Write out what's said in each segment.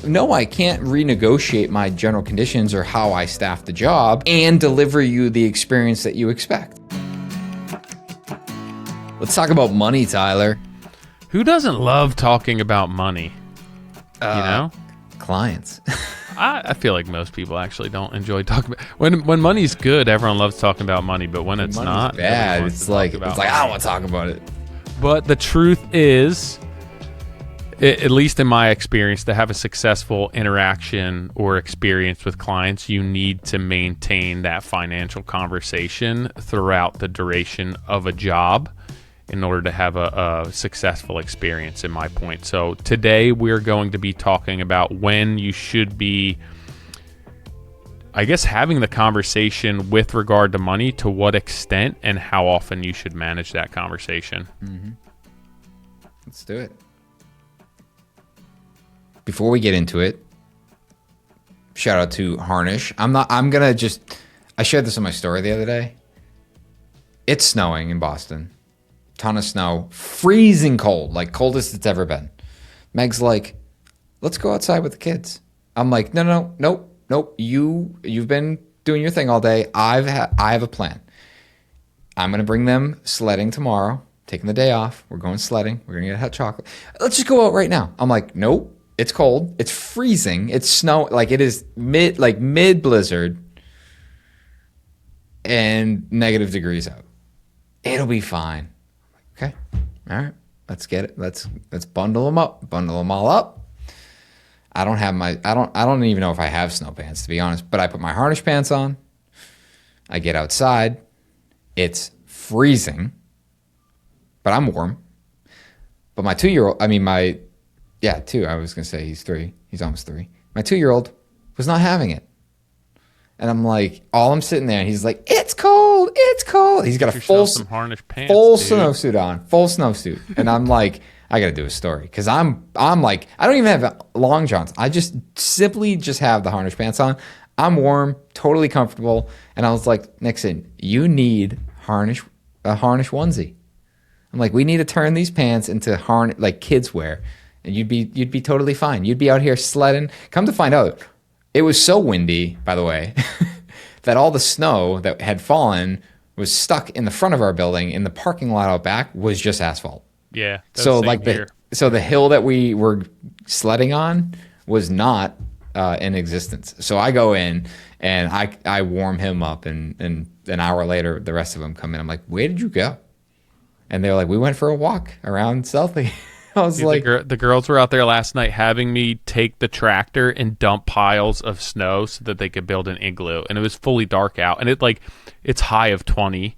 no, I can't renegotiate my general conditions or how I staff the job and deliver you the experience that you expect. Let's talk about money, Tyler. Who doesn't love talking about money? Clients. I feel like most people actually don't enjoy talking about when money's good. Everyone loves talking about money, but when it's not bad, it's like I don't want to talk about it. But the truth is, at least in my experience, to have a successful interaction or experience with clients, you need to maintain that financial conversation throughout the duration of a job in order to have a successful experience, in my point. So today we're going to be talking about when you should be, I guess, having the conversation with regard to money, to what extent, and how often you should manage that conversation. Mm-hmm. Let's do it. Before we get into it, shout out to Harnish. I shared this on my story the other day. It's snowing in Boston. Ton of snow, freezing cold, like coldest it's ever been. Meg's like, let's go outside with the kids. I'm like, nope. You've been doing your thing all day. I have a plan. I'm gonna bring them sledding tomorrow. Taking the day off. We're going sledding. We're gonna get hot chocolate. Let's just go out right now. I'm like, nope. It's cold. It's freezing. It's snow. Like it is mid blizzard, and negative degrees out. It'll be fine. Okay. All right. Let's get it. Let's bundle them up. Bundle them all up. I don't even know if I have snow pants, to be honest, but I put my Harnish pants on. I get outside. It's freezing, but I'm warm. But my 2-year-old, two. I was going to say he's 3. He's almost 3. My 2-year-old was not having it. And I'm like, I'm sitting there, and he's like, it's cold. He's got a full snowsuit on, full snowsuit. And I'm like, I got to do a story. Because I'm like, I don't even have long johns. I just simply have the Harnish pants on. I'm warm, totally comfortable. And I was like, Nixon, you need a Harnish onesie. I'm like, we need to turn these pants into like kids wear. And you'd be totally fine. You'd be out here sledding. Come to find out, it was so windy, by the way, that all the snow that had fallen was stuck in the front of our building. In the parking lot out back was just asphalt. Yeah. So the hill that we were sledding on was not in existence. So I go in and I warm him up, and an hour later the rest of them come in. I'm like, where did you go? And they're like, we went for a walk around Southie. I was like, the girls were out there last night having me take the tractor and dump piles of snow so that they could build an igloo. And it was fully dark out, and it's high of 20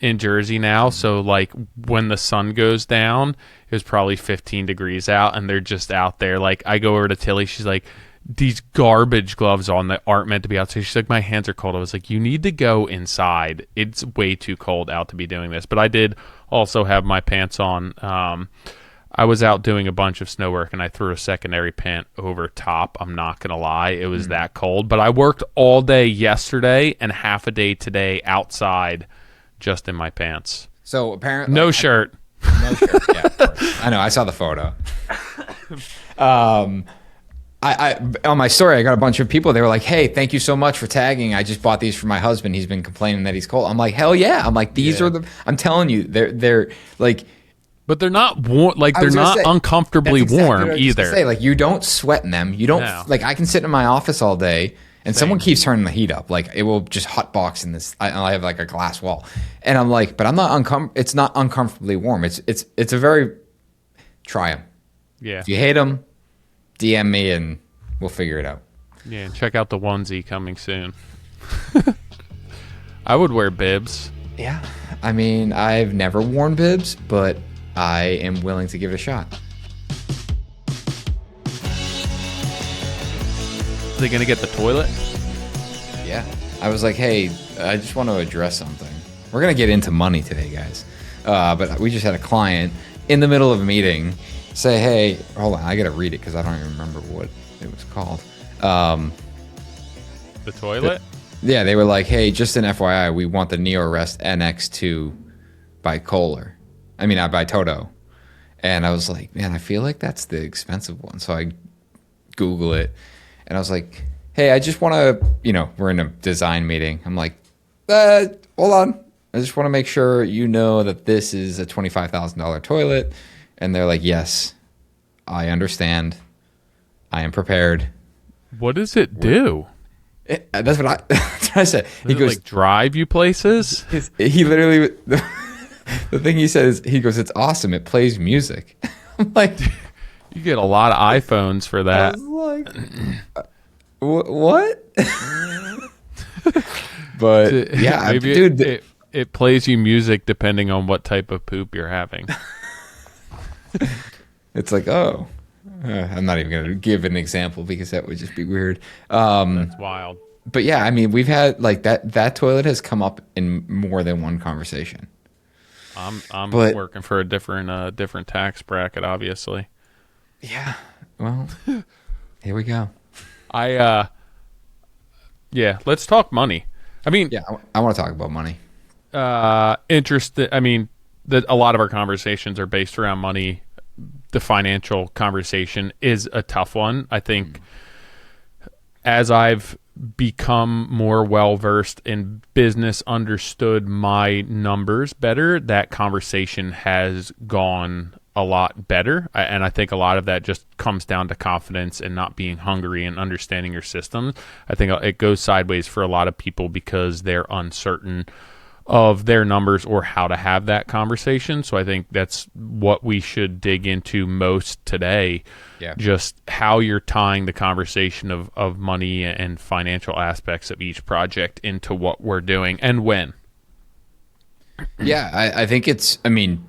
in Jersey now. So like when the sun goes down, it was probably 15 degrees out, and they're just out there. Like I go over to Tilly, she's like, these garbage gloves on that aren't meant to be outside. She's like, my hands are cold. I was like, you need to go inside. It's way too cold out to be doing this. But I did also have my pants on. I was out doing a bunch of snow work, and I threw a secondary pant over top. I'm not going to lie. It was that cold. But I worked all day yesterday and half a day today outside just in my pants. So apparently... No shirt. No shirt, yeah, of course. I know. I saw the photo. I on my story, I got a bunch of people. They were like, hey, thank you so much for tagging. I just bought these for my husband. He's been complaining that he's cold. I'm like, hell yeah. I'm like, these are the... I'm telling you, they're like... But they're not warm. Like they're not uncomfortably warm either. Say, like you don't sweat in them. You don't like. I can sit in my office all day, and someone keeps turning the heat up. Like it will just hotbox in this. I have like a glass wall, and I'm like, but I'm not It's not uncomfortably warm. It's a very. Try them. Yeah. If you hate them, DM me and we'll figure it out. Yeah, and check out the onesie coming soon. I would wear bibs. Yeah, I mean, I've never worn bibs, but I am willing to give it a shot. Are they going to get the toilet? Yeah. I was like, hey, I just want to address something. We're going to get into money today, guys. But we just had a client in the middle of a meeting say, hey, hold on, I got to read it because I don't even remember what it was called. The toilet? Yeah, they were like, hey, just an FYI, we want the NeoRest NX2 by Kohler. I mean, by Toto. And I was like, man, I feel like that's the expensive one. So I Google it. And I was like, hey, I just want to, we're in a design meeting. I'm like, hold on. I just want to make sure you know that this is a $25,000 toilet. And they're like, yes, I understand. I am prepared. What does it do? That's what I said. He goes, like, drive you places? He literally, the thing he said is, he goes, it's awesome. It plays music. I'm like, you get a lot of iPhones for that. I was like, what? But yeah, maybe dude, it plays you music depending on what type of poop you're having. It's like, oh, I'm not even going to give an example because that would just be weird. That's wild. But yeah, I mean, we've had like that toilet has come up in more than one conversation. I'm working for a different tax bracket, obviously. Yeah. Well, here we go. Yeah, let's talk money. I mean, yeah, I want to talk about money. Interested. I mean, a lot of our conversations are based around money. The financial conversation is a tough one. I think as I've become more well-versed in business, understood my numbers better, that conversation has gone a lot better. And I think a lot of that just comes down to confidence and not being hungry and understanding your systems. I think it goes sideways for a lot of people because they're uncertain of their numbers or how to have that conversation. So I think that's what we should dig into most today. Yeah. Just how you're tying the conversation of money and financial aspects of each project into what we're doing and when. Yeah, I think I mean,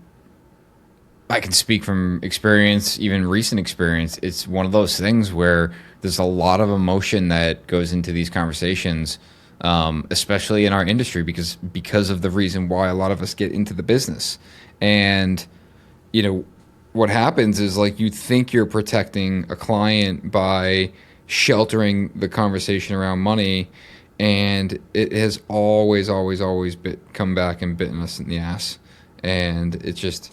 I can speak from experience, even recent experience. It's one of those things where there's a lot of emotion that goes into these conversations, especially in our industry, because of the reason why a lot of us get into the business. And, what happens is, like, you think you're protecting a client by sheltering the conversation around money, and it has always come back and bitten us in the ass. And it's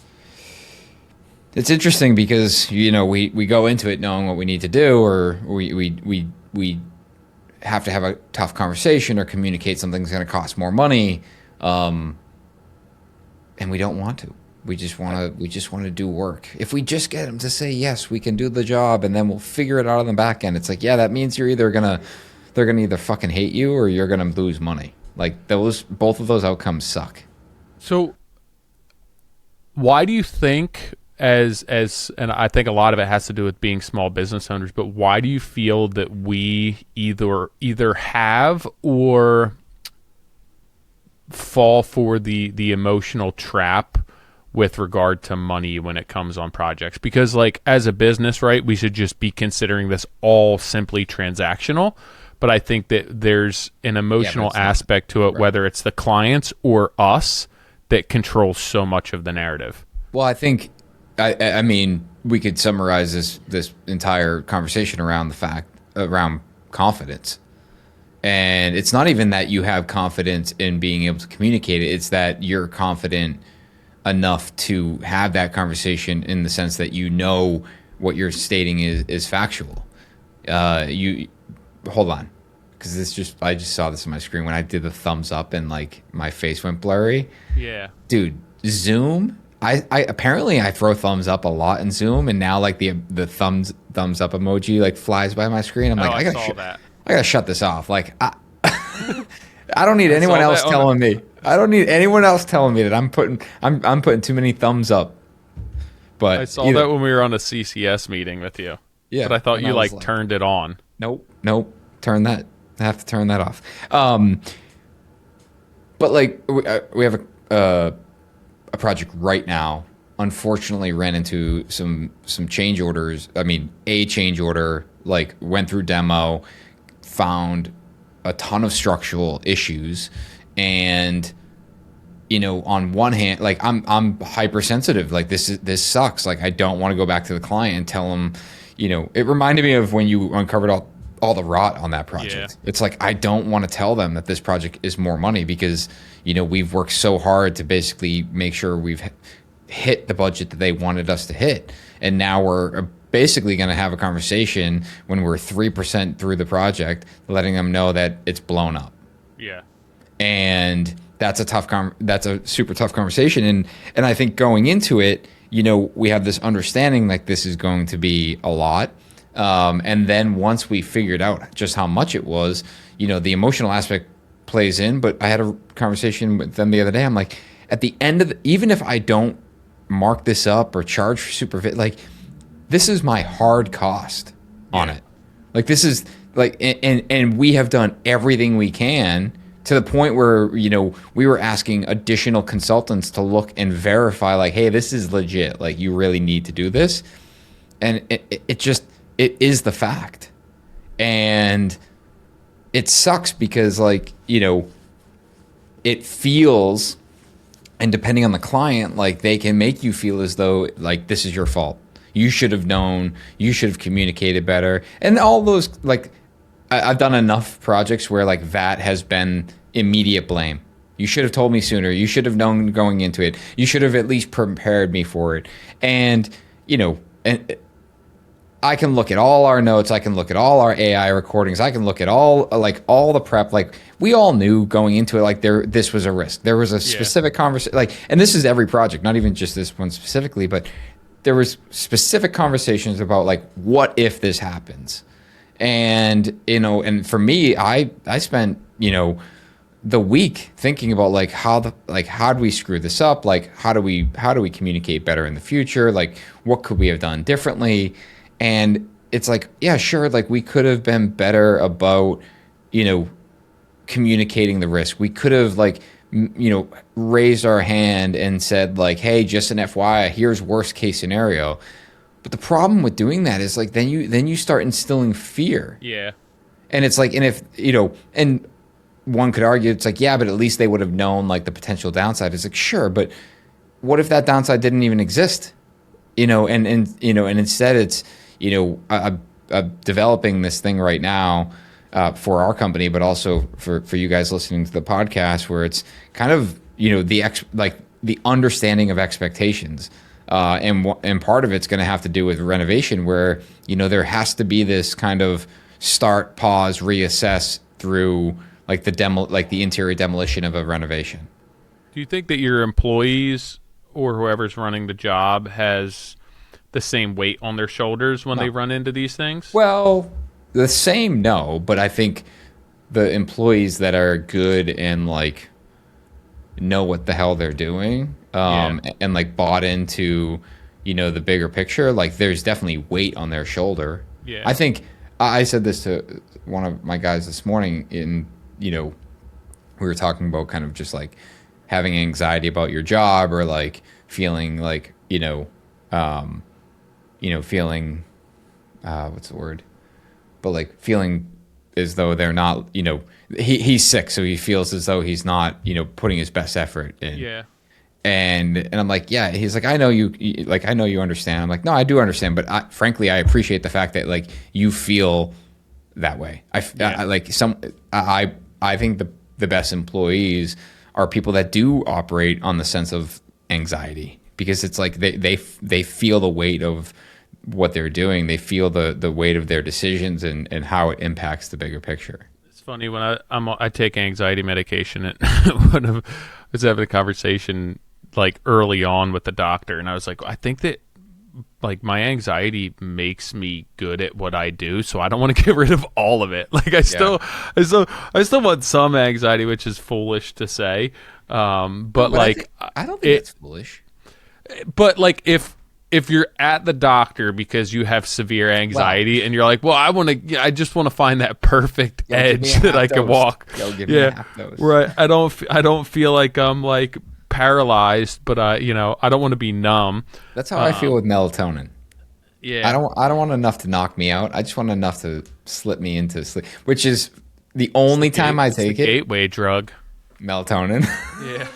interesting because, we go into it knowing what we need to do, or we have to have a tough conversation or communicate something's going to cost more money, and we don't want to. We just want to do work. If we just get them to say yes, we can do the job, and then we'll figure it out on the back end. It's like, yeah, that means they're gonna either fucking hate you or you're gonna lose money. Like, both of those outcomes suck. So, why do you think, and I think a lot of it has to do with being small business owners, but why do you feel that we either have or fall for the emotional trap with regard to money when it comes on projects? Because, like, as a business, right, we should just be considering this all simply transactional. But I think that there's an emotional aspect to it, right, whether it's the clients or us, that controls so much of the narrative. Well, I think, I mean, we could summarize this entire conversation around confidence. And it's not even that you have confidence in being able to communicate it. It's that you're confident enough to have that conversation in the sense that what you're stating is factual. You hold on, because I just saw this on my screen when I did the thumbs up and, like, my face went blurry. Yeah, dude, Zoom. I apparently I throw thumbs up a lot in Zoom, and now, like, the thumbs up emoji, like, flies by my screen. I'm like, I gotta shut this off. Like, I don't need anyone else telling me. I don't need anyone else telling me that I'm putting too many thumbs up. But I saw that when we were on a CCS meeting with you. Yeah, but I thought you like turned it on. Nope. Turn that. I have to turn that off. But, like, we have a project right now. Unfortunately, ran into some change orders. I mean, a change order, like, went through demo, found a ton of structural issues, and, on one hand, like, I'm hypersensitive. Like, this sucks. Like, I don't want to go back to the client and tell them, it reminded me of when you uncovered all the rot on that project. Yeah. It's like, I don't want to tell them that this project is more money because, we've worked so hard to basically make sure we've hit the budget that they wanted us to hit. And now we're basically going to have a conversation when we're 3% through the project, letting them know that it's blown up. Yeah. And that's a super tough conversation. And I think going into it, we have this understanding like this is going to be a lot. And then once we figured out just how much it was, the emotional aspect plays in. But I had a conversation with them the other day. I'm like, at the end of even if I don't mark this up or charge for supervision, like this is my hard cost on it. Like this is like, and we have done everything we can to the point where, we were asking additional consultants to look and verify like, hey, this is legit. Like you really need to do this. And it is the fact. And it sucks because like, it feels, and depending on the client, like they can make you feel as though like this is your fault. You should have known, you should have communicated better. And all those, like, I've done enough projects where like that has been immediate blame. You should have told me sooner. You should have known going into it. You should have at least prepared me for it. And, and I can look at all our notes. I can look at all our AI recordings. I can look at all the prep. Like we all knew going into it, like this was a risk. There was a specific conversation, like, and this is every project, not even just this one specifically, but there was specific conversations about like, what if this happens? And, and for me, I spent, the week thinking about like how do we screw this up? Like, how do we communicate better in the future? Like, what could we have done differently? And it's like, yeah, sure. Like we could have been better about, communicating the risk. We could have like, raised our hand and said like, hey, just an FYI, here's worst case scenario. But the problem with doing that is like, then you start instilling fear. Yeah. And it's like, and if, and one could argue, it's like, yeah, but at least they would have known like the potential downside. It's like, sure, but what if that downside didn't even exist? And instead it's, I'm developing this thing right now for our company, but also for you guys listening to the podcast, where it's kind of, the understanding of expectations. And part of it's going to have to do with renovation, where, there has to be this kind of start, pause, reassess through like the interior demolition of a renovation. Do you think that your employees or whoever's running the job has the same weight on their shoulders when they run into these things? Well, the same, no, but I think the employees that are good and like know what the hell they're doing, and like bought into, the bigger picture, like there's definitely weight on their shoulder. Yeah. I think I said this to one of my guys this morning we were talking about kind of just like having anxiety about your job, or like feeling like, feeling, what's the word? But like feeling as though they're not, he's sick, so he feels as though he's not, putting his best effort in. Yeah. And I'm like, yeah. He's like, I know you understand. I'm like, no, I do understand, but frankly, I appreciate the fact that like you feel that way. I think the best employees are people that do operate on the sense of anxiety, because it's like they feel the weight of what they're doing. They feel the weight of their decisions and how it impacts the bigger picture. It's funny when I take anxiety medication, and when I was having a conversation like early on with the doctor, and I was like, I think that like my anxiety makes me good at what I do, so I don't want to get rid of all of it. Like I still want some anxiety, which is foolish to say. But like I don't think it's foolish. But like if you're at the doctor because you have severe anxiety, and you're like, well, I just want to find that perfect edge that I can walk. Give me a half dose. Right. I don't feel like I'm like paralyzed, but I don't want to be numb. That's how I feel with melatonin. Yeah. I don't want enough to knock me out. I just want enough to slip me into sleep, which is the only time I take it. Gateway drug. Melatonin. Yeah.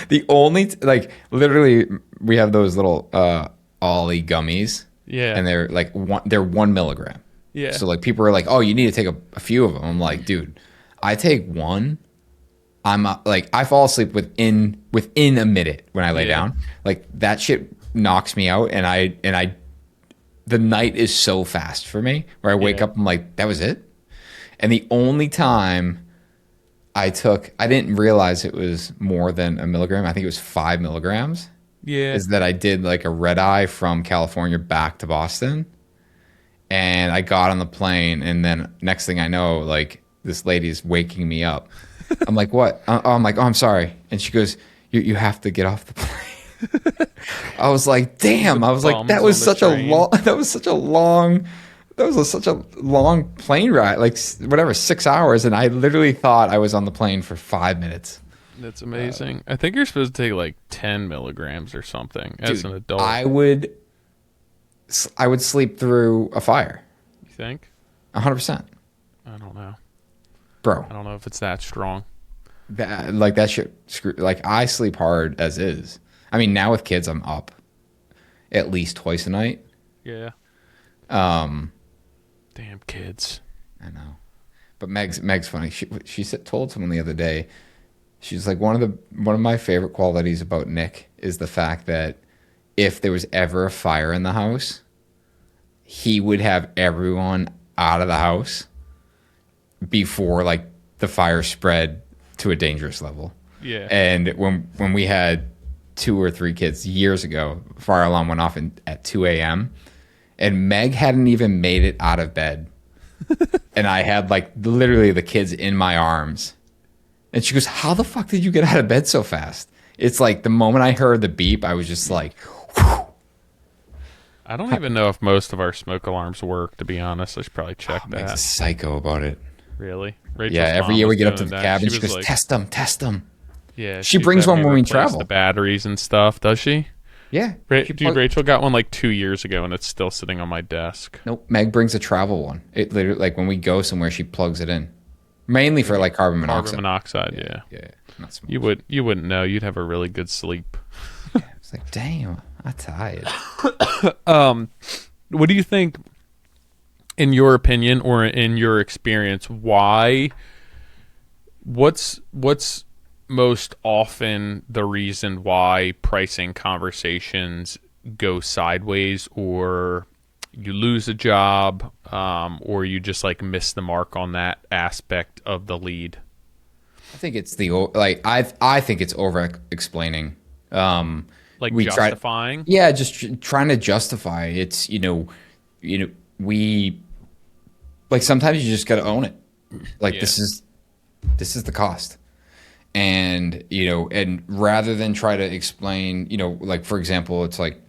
The only literally we have those little Ollie gummies. Yeah. And they're like 1 milligram. Yeah. So like people are like, oh, you need to take a few of them. I'm like, dude, I take one. I'm like, I fall asleep within a minute when I lay down. Like that shit knocks me out, and I the night is so fast for me where I wake up, I'm like, that was it. And the only time I didn't realize it was more than a milligram. I think it was 5 milligrams. Yeah. Is that I did like a red eye from California back to Boston. And I got on the plane. And then next thing I know, like this lady's waking me up. I'm like, what? I'm like, oh, I'm sorry. And she goes, you have to get off the plane. I was like, damn. I was like, that was such a long plane ride, like whatever, 6 hours. And I literally thought I was on the plane for 5 minutes. That's amazing. I think you're supposed to take like 10 milligrams or something as an adult. I would sleep through a fire. You think? 100%. I don't know. Bro. I don't know if it's that strong. That shit, like I sleep hard as is. I mean, now with kids, I'm up at least twice a night. Yeah. Damn kids. I know. But Meg's funny. She told someone the other day, she's like, one of my favorite qualities about Nick is the fact that if there was ever a fire in the house, he would have everyone out of the house before like the fire spread to a dangerous level. Yeah. And when we had 2 or 3 kids years ago, fire alarm went off at 2 a.m. and Meg hadn't even made it out of bed. And I had like literally the kids in my arms. And she goes, how the fuck did you get out of bed so fast? It's like the moment I heard the beep, I was just like, whew. I don't even know if most of our smoke alarms work, to be honest. I should probably check that. Meg's a psycho about it. Really? Yeah, every year we get up to the cabin, she goes, like, test them. Yeah, she brings one when we travel. The batteries and stuff, does she? Yeah. Rachel got one like 2 years ago, and it's still sitting on my desk. Nope. Meg brings a travel one. It literally, like when we go somewhere, she plugs it in, mainly for like carbon monoxide. Carbon monoxide, yeah. Not smoke. You wouldn't know. You'd have a really good sleep. Yeah, it's like, damn, I'm tired. What do you think, in your opinion or in your experience, what's most often the reason why pricing conversations go sideways, or you lose a job, or you just like miss the mark on that aspect of the lead? I think it's I think it's over explaining. Like justifying? Just trying to justify. It's, we, like, sometimes you just got to own it. Like, this is the cost. And, and rather than try to explain, like, for example, it's like,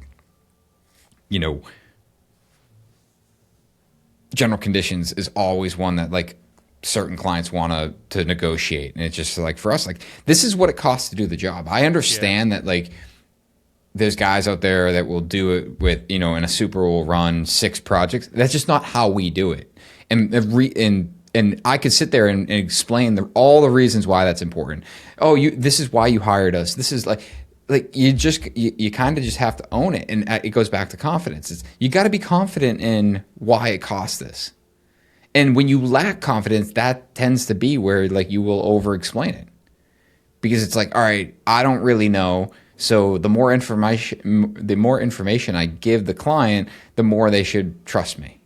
general conditions is always one that, like, certain clients want to negotiate. And it's just like, for us, like, this is what it costs to do the job. I understand that, like, there's guys out there that will do it with, in a Super will run 6 projects. That's just not how we do it. And I could sit there and explain all the reasons why that's important. Oh, this is why you hired us. This is like you kind of just have to own it. And it goes back to confidence. You got to be confident in why it costs this. And when you lack confidence, that tends to be where like you will over explain it, because it's like, all right, I don't really know. So the more information I give the client, the more they should trust me.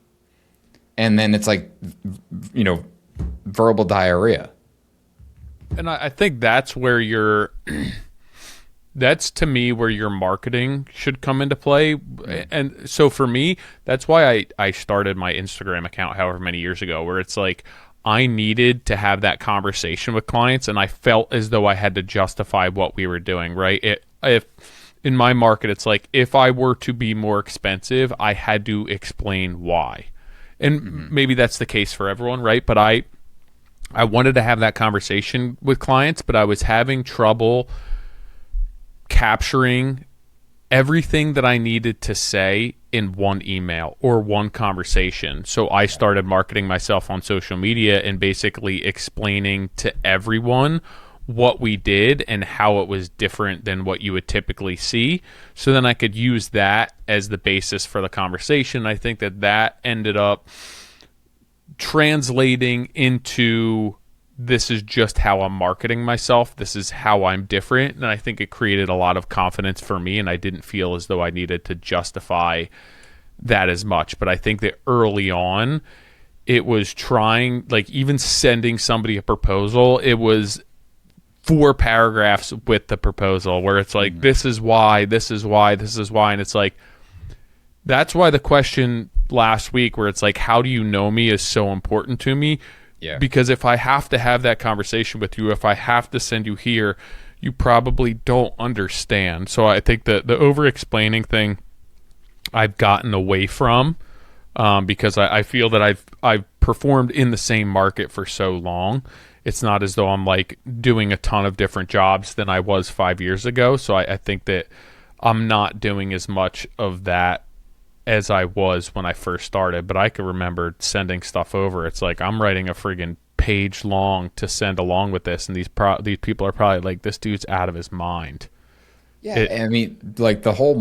And then it's like, verbal diarrhea. And I think that's where that's to me where your marketing should come into play. And so for me, that's why I started my Instagram account however many years ago, where it's like, I needed to have that conversation with clients, and I felt as though I had to justify what we were doing, right? If in my market, it's like, if I were to be more expensive, I had to explain why. And maybe that's the case for everyone, right? But I wanted to have that conversation with clients, but I was having trouble capturing everything that I needed to say in one email or one conversation. So I started marketing myself on social media and basically explaining to everyone what we did and how it was different than what you would typically see. So then I could use that as the basis for the conversation. I think that ended up translating into, this is just how I'm marketing myself. This is how I'm different. And I think it created a lot of confidence for me. And I didn't feel as though I needed to justify that as much. But I think that early on, it was trying, like even sending somebody a proposal, it was 4 paragraphs with the proposal where it's like, this is why, this is why, this is why. And it's like, that's why the question last week where it's like, how do you know me is so important to me. Yeah. Because if I have to have that conversation with you, if I have to send you here, you probably don't understand. So I think the over-explaining thing I've gotten away from, because I feel that I've performed in the same market for so long. It's not as though I'm like doing a ton of different jobs than I was 5 years ago. So I think that I'm not doing as much of that as I was when I first started. But I can remember sending stuff over. It's like I'm writing a friggin' page long to send along with this, and these people are probably like, this dude's out of his mind. Yeah, I mean, like the whole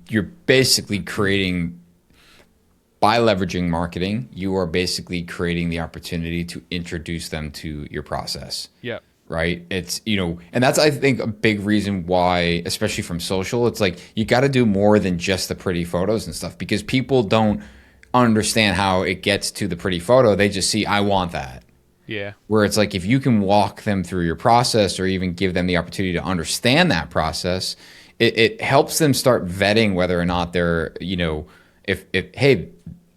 you're basically creating, by leveraging marketing, you are basically creating the opportunity to introduce them to your process. Yeah. Right? It's, and that's, I think, a big reason why, especially from social, it's like you got to do more than just the pretty photos and stuff, because people don't understand how it gets to the pretty photo. They just see, I want that. Yeah. Where it's like, if you can walk them through your process or even give them the opportunity to understand that process, it helps them start vetting whether or not they're, if hey,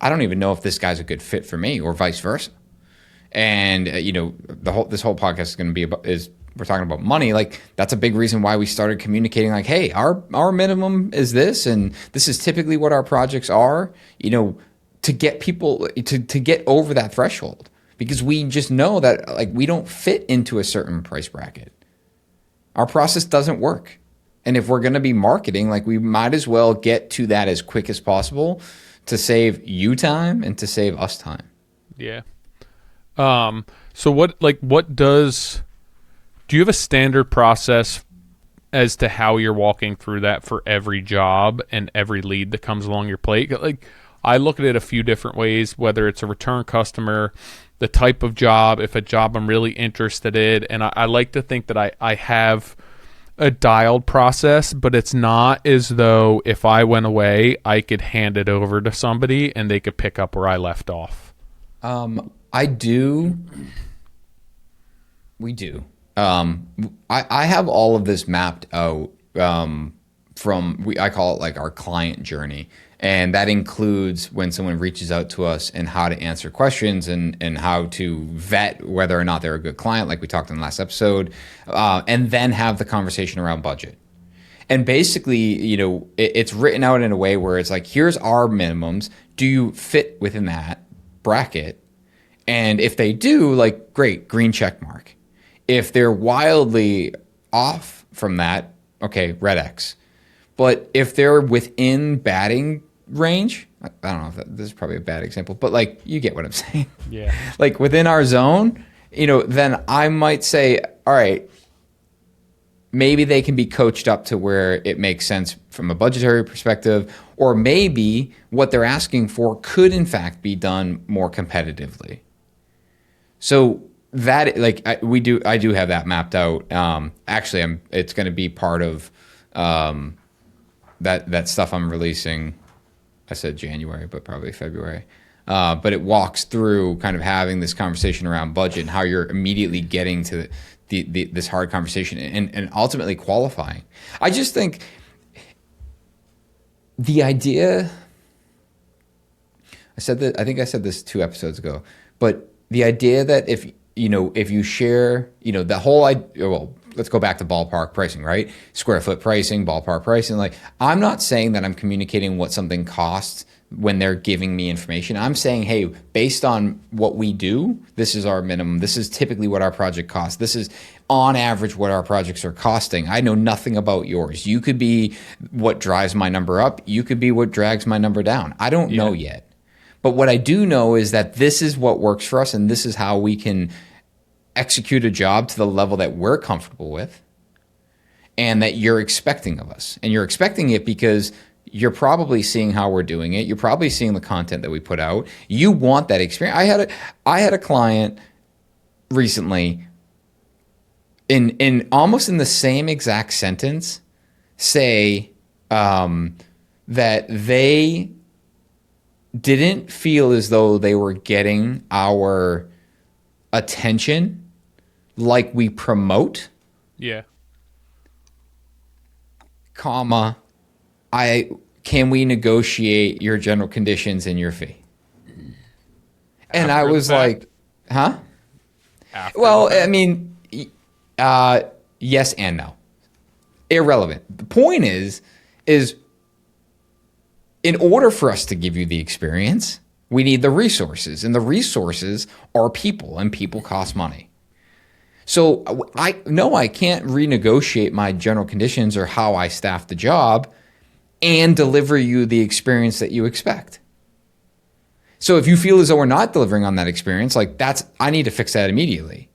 I don't even know if this guy's a good fit for me, or vice versa. And this whole podcast is going to be about, we're talking about money. Like, that's a big reason why we started communicating, like, hey, our minimum is this, and this is typically what our projects are, to get people to get over that threshold, because we just know that, like, we don't fit into a certain price bracket. Our process doesn't work. And if we're going to be marketing, like, we might as well get to that as quick as possible to save you time and to save us time. Yeah. So do you have a standard process as to how you're walking through that for every job and every lead that comes along your plate? Like, I look at it a few different ways, whether it's a return customer, the type of job, if a job I'm really interested in. And I like to think that I have a dialed process, but it's not as though if I went away, I could hand it over to somebody and they could pick up where I left off. I do. We do. I have all of this mapped out I call it like our client journey. And that includes when someone reaches out to us and how to answer questions and how to vet whether or not they're a good client, like we talked in the last episode, and then have the conversation around budget. And basically, it's written out in a way where it's like, here's our minimums. Do you fit within that bracket? And if they do, like, great, green check mark. If they're wildly off from that, okay, red X. But if they're within batting range, I don't know if this is probably a bad example, but, like, you get what I'm saying. Yeah. Like, within our zone, then I might say, all right, maybe they can be coached up to where it makes sense from a budgetary perspective, or maybe what they're asking for could in fact be done more competitively. So that, like, I do have that mapped out. Actually, it's going to be part of that stuff I'm releasing. I said January, but probably February. But it walks through kind of having this conversation around budget and how you're immediately getting to this hard conversation and ultimately qualifying. I just think the idea, I think I said this 2 episodes ago, but the idea that if you share, the whole idea, well, let's go back to ballpark pricing, right? Square foot pricing, ballpark pricing. Like, I'm not saying that I'm communicating what something costs when they're giving me information. I'm saying, hey, based on what we do, this is our minimum. This is typically what our project costs. This is on average what our projects are costing. I know nothing about yours. You could be what drives my number up. You could be what drags my number down. I don't know yet. But what I do know is that this is what works for us, and this is how we can execute a job to the level that we're comfortable with and that you're expecting of us. And you're expecting it because you're probably seeing how we're doing it. You're probably seeing the content that we put out. You want that experience. I had a client recently in almost in the same exact sentence say that they didn't feel as though they were getting our attention like we promote. Yeah. Comma, can we negotiate your general conditions and your fee? And I was like, huh? Well, I mean, yes and no. Irrelevant. The point is in order for us to give you the experience, we need the resources, and the resources are people, and people cost money. So I can't renegotiate my general conditions or how I staff the job and deliver you the experience that you expect. So if you feel as though we're not delivering on that experience, like I need to fix that immediately,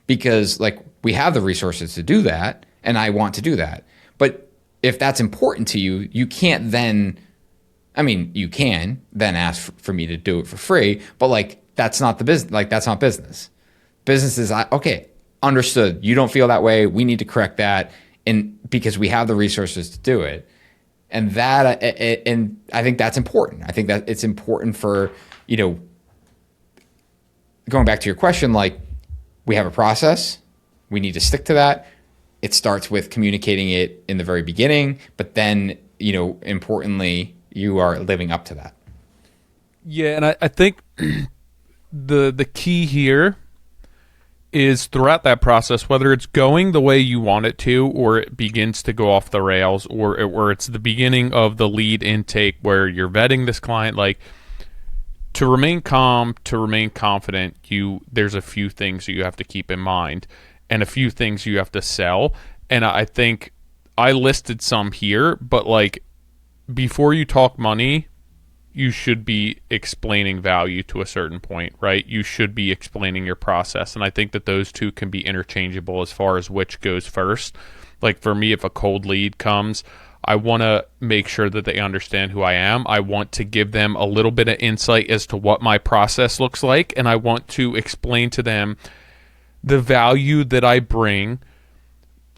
because like we have the resources to do that and I want to do that. But if that's important to you, you can't then, I mean, you can then ask for me to do it for free, but like that's not the business. Like that's not business. Business is, okay, understood. You don't feel that way. We need to correct that, and because we have the resources to do it. And that, and I think that's important. I think that it's important for, going back to your question, like we have a process, we need to stick to that. It starts with communicating it in the very beginning, but then, importantly, you are living up to that. Yeah, and I think the key here is throughout that process, whether it's going the way you want it to, or it begins to go off the rails, or it's the beginning of the lead intake where you're vetting this client, like to remain calm, to remain confident, there's a few things you have to keep in mind and a few things you have to sell. And I think I listed some here, but like before you talk money, you should be explaining value to a certain point, right? You should be explaining your process. And I think that those two can be interchangeable as far as which goes first. Like for me, if a cold lead comes, I want to make sure that they understand who I am. I want to give them a little bit of insight as to what my process looks like. And I want to explain to them the value that I bring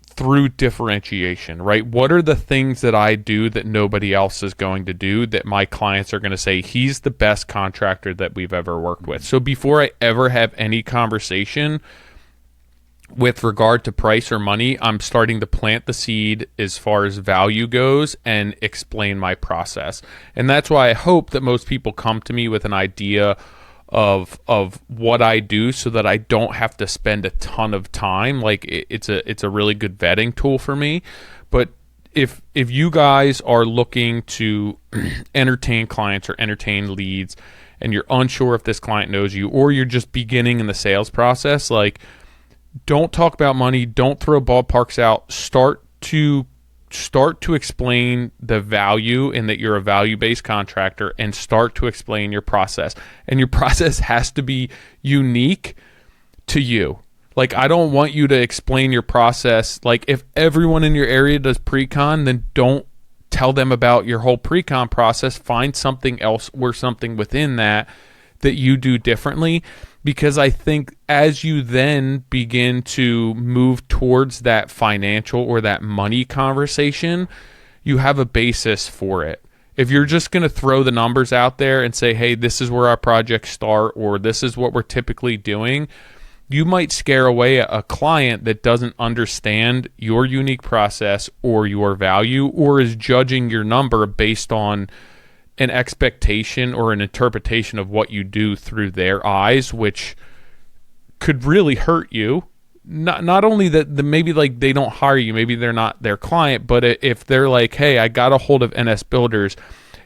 through differentiation, right? What are the things that I do that nobody else is going to do that my clients are going to say, he's the best contractor that we've ever worked with? So before I ever have any conversation with regard to price or money, I'm starting to plant the seed as far as value goes and explain my process. And that's why I hope that most people come to me with an idea of what I do, so that I don't have to spend a ton of time. Like it's a really good vetting tool for me. But if you guys are looking to entertain clients or entertain leads, and you're unsure if this client knows you, or you're just beginning in the sales process, like don't talk about money, don't throw ballparks out. Start to explain the value and that you're a value-based contractor, and start to explain your process. And your process has to be unique to you. Like, I don't want you to explain your process. Like, if everyone in your area does pre-con, then don't tell them about your whole pre-con process. Find something else or something within that you do differently. Because I think as you then begin to move towards that financial or that money conversation, you have a basis for it. If you're just going to throw the numbers out there and say, hey, this is where our projects start, or this is what we're typically doing, you might scare away a client that doesn't understand your unique process or your value, or is judging your number based on an expectation or an interpretation of what you do through their eyes, which could really hurt you. Not only that, maybe like they don't hire you, maybe they're not their client, but if they're like, hey, I got a hold of NS Builders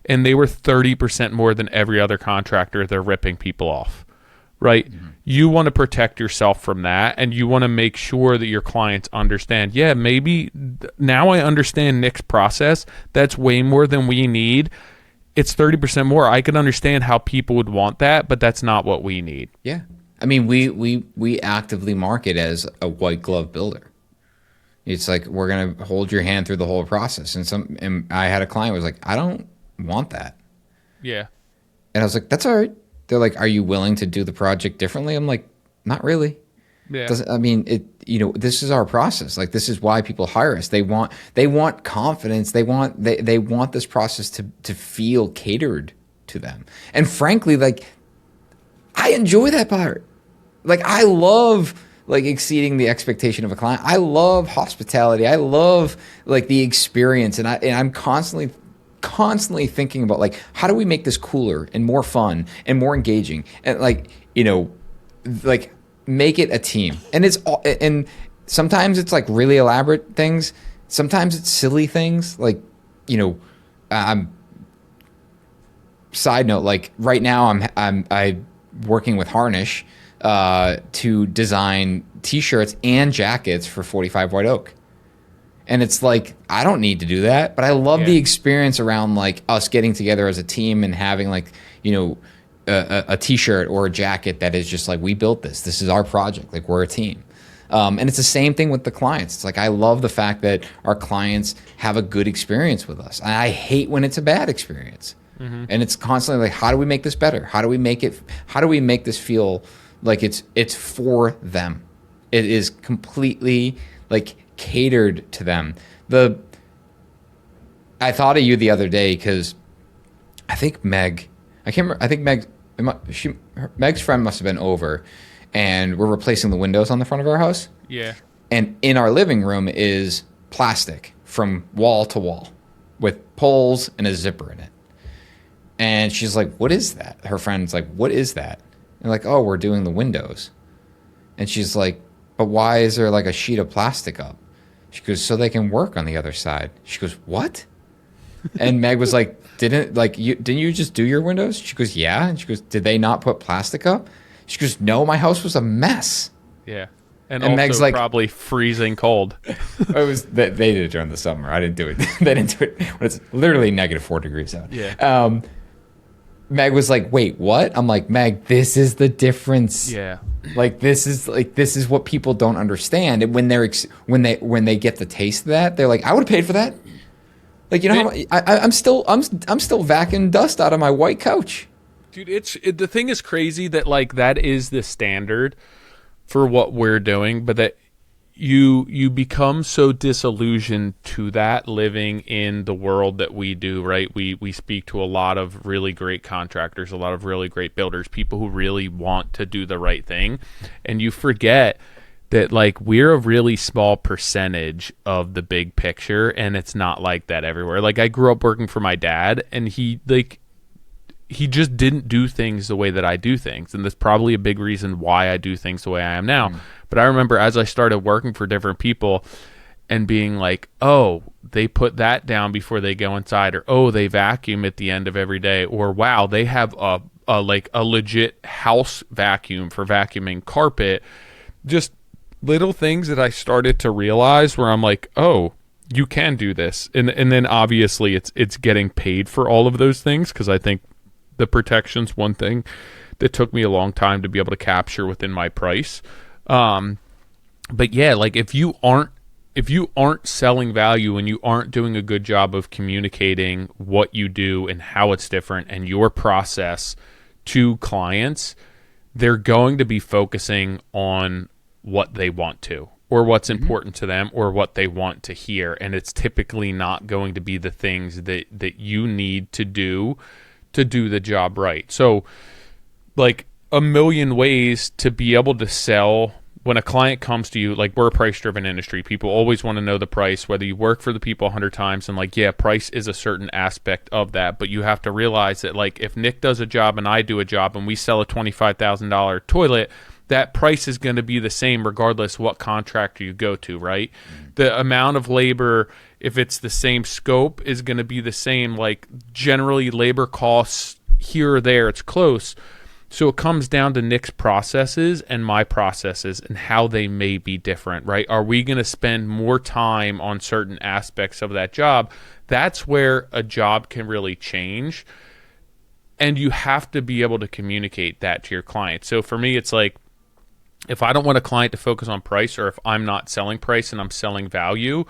and they were 30% more than every other contractor, they're ripping people off, right? Mm-hmm. You want to protect yourself from that, and you want to make sure that your clients understand, yeah, maybe now I understand Nick's process. That's way more than we need. It's 30% more. I can understand how people would want that, but that's not what we need. Yeah. I mean, we actively market as a white glove builder. It's like, we're going to hold your hand through the whole process. And I had a client who was like, I don't want that. Yeah. And I was like, that's all right. They're like, are you willing to do the project differently? I'm like, not really. Yeah. I mean, this is our process. Like, this is why people hire us. They want confidence. They want this process to feel catered to them. And frankly, like, I enjoy that part. Like, I love like exceeding the expectation of a client. I love hospitality. I love like the experience, and I'm constantly thinking about like, how do we make this cooler and more fun and more engaging, and like, like make it a team. And and sometimes it's like really elaborate things. Sometimes it's silly things like, side note, like right now I'm working with Harnish to design t-shirts and jackets for 45 White Oak. And it's like, I don't need to do that, but I love the experience around like us getting together as a team and having like, a t-shirt or a jacket that is just like, we built this. This is our project. Like, we're a team. And it's the same thing with the clients. It's like, I love the fact that our clients have a good experience with us. And I hate when it's a bad experience. Mm-hmm. And it's constantly like, how do we make this better? How do we make this feel like it's for them? It is completely like catered to them. I thought of you the other day because I think Meg, I can't remember, I think Meg's friend must have been over, and we're replacing the windows on the front of our house. Yeah. And in our living room is plastic from wall to wall with poles and a zipper in it. And she's like, what is that? Her friend's like, what is that? And like, oh, we're doing the windows. And she's like, but why is there like a sheet of plastic up? She goes, so they can work on the other side. She goes, what? And Meg was like, didn't you just do your windows? She goes, yeah. And she goes, did they not put plastic up? She goes, no, my house was a mess. Yeah. And also Meg's like, probably freezing cold. It was they did it during the summer. I didn't do it. They didn't do it when it's literally -4 degrees out. Yeah. Meg was like, wait, what? I'm like, Meg, this is the difference. Yeah. This is what people don't understand. And when they get the taste of that, they're like, I would have paid for that. Like, I'm still vacuuming dust out of my white couch. Dude, the thing is crazy that like that is the standard for what we're doing, but that you become so disillusioned to that living in the world that we do, right? We speak to a lot of really great contractors, a lot of really great builders, people who really want to do the right thing, and you forget that like we're a really small percentage of the big picture, and it's not like that everywhere. Like, I grew up working for my dad, and he just didn't do things the way that I do things. And that's probably a big reason why I do things the way I am now. Mm. But I remember as I started working for different people and being like, oh, they put that down before they go inside, or, oh, they vacuum at the end of every day, or, wow, they have a legit house vacuum for vacuuming carpet. Just little things that I started to realize where I'm like, oh, you can do this. And then obviously it's getting paid for all of those things, because I think the protection's one thing that took me a long time to be able to capture within my price. But yeah, like if you aren't selling value and you aren't doing a good job of communicating what you do and how it's different and your process to clients, they're going to be focusing on what they want to, or what's important to them, or what they want to hear. And it's typically not going to be the things that you need to do the job right. So like a million ways to be able to sell. When a client comes to you, like, we're a price-driven industry. People always want to know the price, whether you work for the people 100 times, and like, yeah, price is a certain aspect of that, but you have to realize that like if Nick does a job and I do a job and we sell a $25,000 toilet, that price is going to be the same regardless what contractor you go to, right? Mm-hmm. The amount of labor, if it's the same scope, is going to be the same. Like, generally labor costs here or there, it's close. So it comes down to Nick's processes and my processes and how they may be different, right? Are we going to spend more time on certain aspects of that job? That's where a job can really change. And you have to be able to communicate that to your client. So for me, it's like, if I don't want a client to focus on price, or if I'm not selling price and I'm selling value,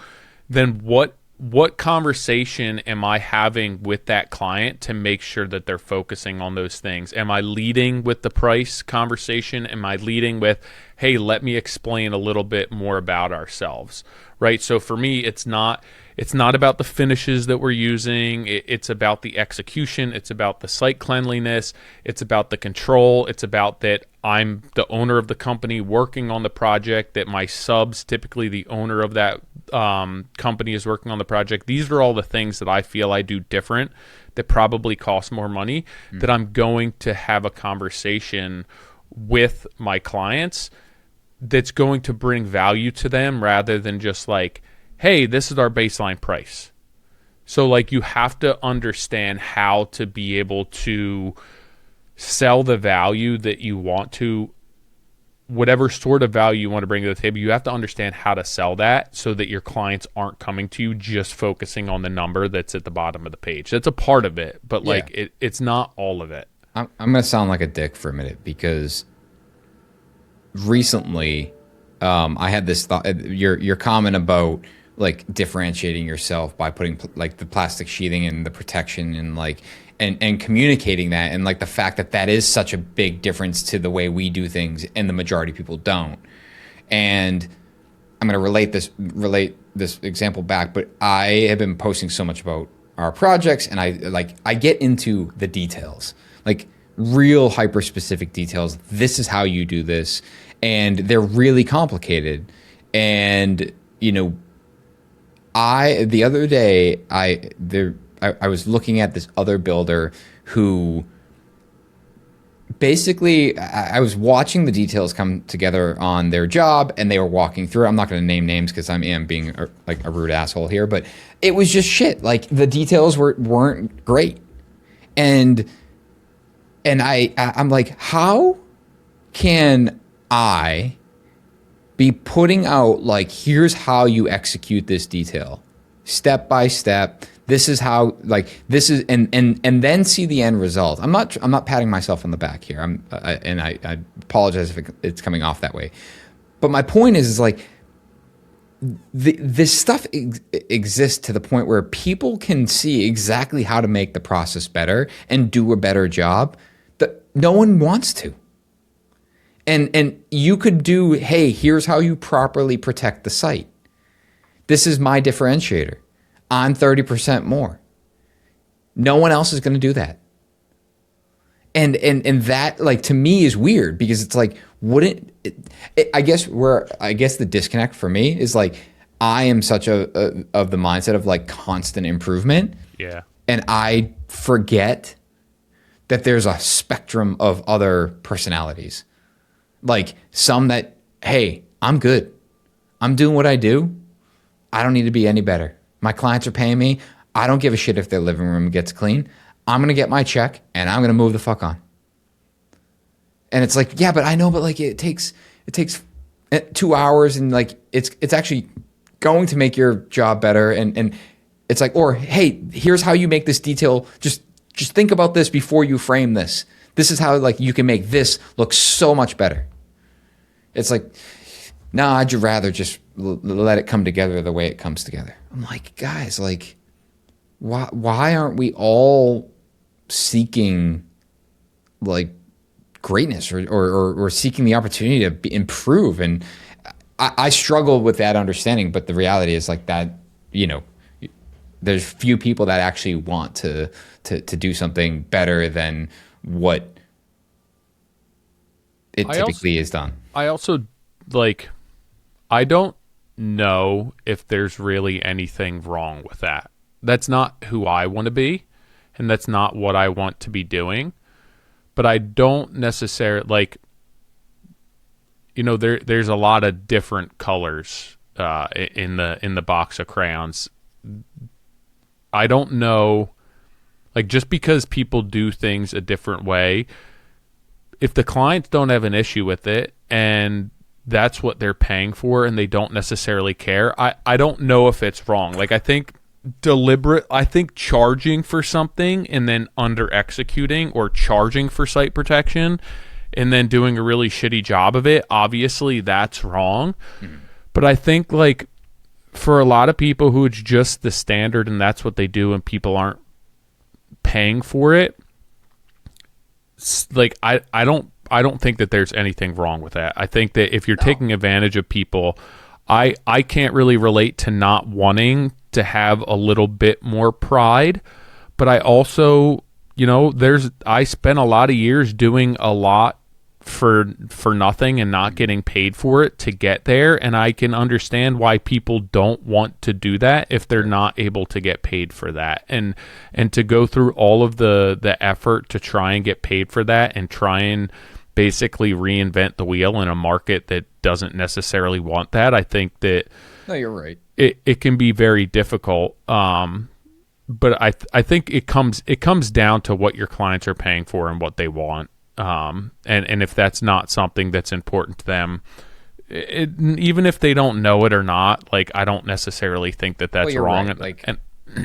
then what conversation am I having with that client to make sure that they're focusing on those things? Am I leading with the price conversation? Am I leading with, hey, let me explain a little bit more about ourselves, right? So for me, it's not It's not about the finishes that we're using. It's about the execution. It's about the site cleanliness. It's about the control. It's about that I'm the owner of the company working on the project, that my subs, typically the owner of that company, is working on the project. These are all the things that I feel I do different that probably cost more money, that I'm going to have a conversation with my clients that's going to bring value to them, rather than just like, hey, this is our baseline price. So like, you have to understand how to be able to sell the value that you want to, whatever sort of value you want to bring to the table. You have to understand how to sell that so that your clients aren't coming to you just focusing on the number that's at the bottom of the page. That's a part of it, but like it's not all of it. I'm going to sound like a dick for a minute, because recently I had this thought, your comment about like differentiating yourself by putting like the plastic sheathing and the protection and like and communicating that, and like the fact that that is such a big difference to the way we do things and the majority of people don't. And I'm going to relate this example back, but I have been posting so much about our projects, and I get into the details, like real hyper specific details. This is how you do this, and they're really complicated. And the other day I was looking at this other builder who basically, I was watching the details come together on their job, and they were walking through. I'm not going to name names because I am being like a rude asshole here, but it was just shit. Like the details weren't great, and I'm like, how can I be putting out like, here's how you execute this detail, step by step. This is how, like, this is, and then see the end result. I'm not patting myself on the back here. I apologize if it's coming off that way. But my point is like, this stuff exists to the point where people can see exactly how to make the process better and do a better job. That no one wants to. And you could do, hey, here's how you properly protect the site. This is my differentiator. I'm 30% more. No one else is going to do that. And that, like, to me is weird, because it's like, I guess the disconnect for me is like, I am such of the mindset of like constant improvement. Yeah. And I forget that there's a spectrum of other personalities. Like some that, hey, I'm good. I'm doing what I do. I don't need to be any better. My clients are paying me. I don't give a shit if their living room gets clean. I'm going to get my check and I'm going to move the fuck on. And it's like, yeah, but I know, but like it takes 2 hours, and like it's actually going to make your job better. And it's like, or hey, here's how you make this detail. Just think about this before you frame this. This is how like you can make this look so much better. It's like, no, I'd rather just let it come together the way it comes together. I'm like, guys, like, why aren't we all seeking like greatness or seeking the opportunity to improve? And I struggle with that understanding, but the reality is like that, there's few people that actually want to do something better than what it typically is done. I also like, I don't know if there's really anything wrong with that. That's not who I want to be, and that's not what I want to be doing. But I don't necessarily like, there's a lot of different colors in the box of crayons. I don't know, like, just because people do things a different way, if the clients don't have an issue with it and that's what they're paying for and they don't necessarily care, I don't know if it's wrong. Like, I think charging for something and then under executing, or charging for site protection and then doing a really shitty job of it, obviously that's wrong. Mm-hmm. But I think like for a lot of people who it's just the standard and that's what they do and people aren't paying for it, like I don't think that there's anything wrong with that. I think that if you're taking advantage of people, I can't really relate to not wanting to have a little bit more pride, but I also, I spent a lot of years doing a lot for nothing and not getting paid for it to get there, and I can understand why people don't want to do that if they're not able to get paid for that, and to go through all of the effort to try and get paid for that and try and basically reinvent the wheel in a market that doesn't necessarily want that. I think that no, you're right. It can be very difficult. But I think it comes down to what your clients are paying for and what they want. And if that's not something that's important to them, even if they don't know it or not, like, I don't necessarily think that that's wrong. Right.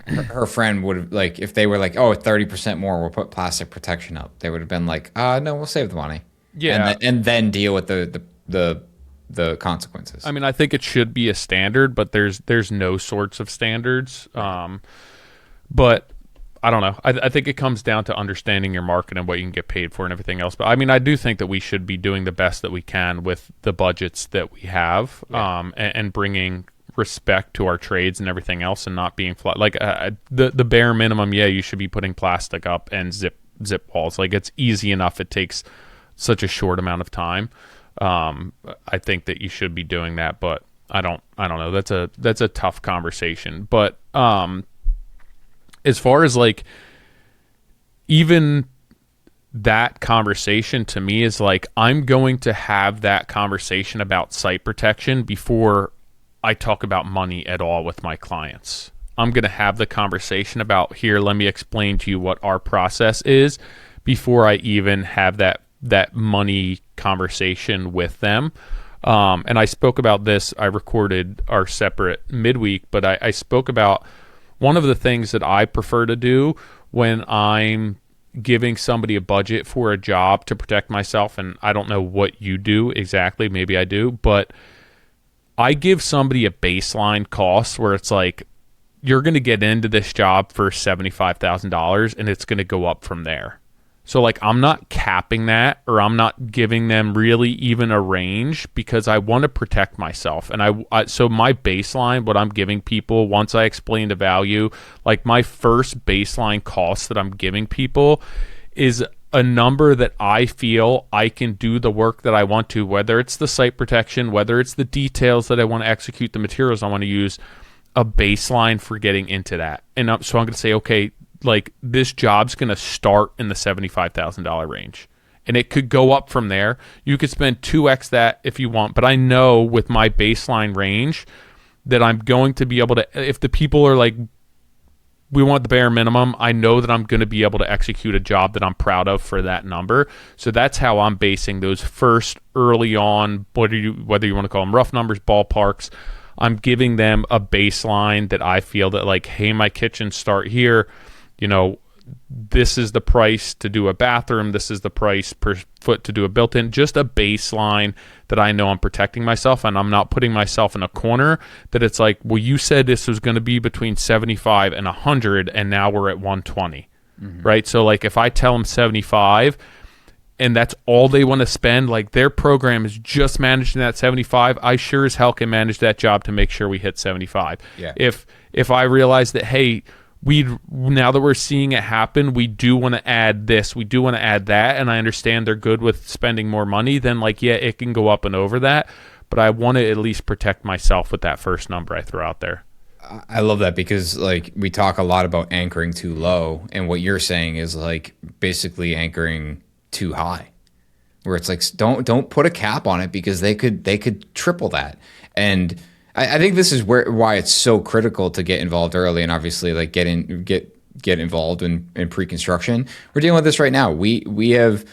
Her friend would have, like, if they were like, oh, 30% more, we'll put plastic protection up, they would have been like, no, we'll save the money. Yeah. And then deal with the consequences. I mean, I think it should be a standard, but there's no sorts of standards. But I don't know. I think it comes down to understanding your market and what you can get paid for and everything else. But I mean, I do think that we should be doing the best that we can with the budgets that we have, and bringing respect to our trades and everything else, and not being flat. Like, the bare minimum, you should be putting plastic up and zip walls. Like, it's easy enough. It takes such a short amount of time. I think that you should be doing that, but I don't know. That's a tough conversation. But as far as, like, even that conversation to me is like, I'm going to have that conversation about site protection before I talk about money at all with my clients. I'm going to have the conversation about, here, let me explain to you what our process is before I even have that money conversation with them. And I spoke about this. I recorded our separate midweek, but I spoke about one of the things that I prefer to do when I'm giving somebody a budget for a job to protect myself, and I don't know what you do exactly, maybe I do, but I give somebody a baseline cost where it's like, you're going to get into this job for $75,000 and it's going to go up from there. So, like, I'm not capping that, or I'm not giving them really even a range, because I want to protect myself. And so my baseline, what I'm giving people, once I explain the value, like, my first baseline cost that I'm giving people is a number that I feel I can do the work that I want to, whether it's the site protection, whether it's the details that I want to execute, the materials I want to use, a baseline for getting into that. And so I'm going to say, okay, like, this job's going to start in the $75,000 range, and it could go up from there. You could spend 2x that if you want, but I know with my baseline range that I'm going to be able to, if the people are like, we want the bare minimum, I know that I'm going to be able to execute a job that I'm proud of for that number. So that's how I'm basing those first early on, whether you want to call them rough numbers, ballparks. I'm giving them a baseline that I feel that, like, hey, my kitchen start here. This is the price to do a bathroom. This is the price per foot to do a built-in. Just a baseline that I know I'm protecting myself, and I'm not putting myself in a corner that it's like, well, you said this was going to be between 75 and 100, and now we're at 120, right? So, like, if I tell them 75 and that's all they want to spend, like, their program is just managing that 75, I sure as hell can manage that job to make sure we hit 75. Yeah. If I realize that, hey, now that we're seeing it happen, we do want to add this, we do want to add that, and I understand they're good with spending more money, then, like, yeah, it can go up and over that, but I want to at least protect myself with that first number I throw out there. I love that, because, like, we talk a lot about anchoring too low, and what you're saying is, like, basically anchoring too high, where it's like, don't put a cap on it, because they could triple that. And I think this is why it's so critical to get involved early, and obviously, like, get involved in pre-construction. We're dealing with this right now. We have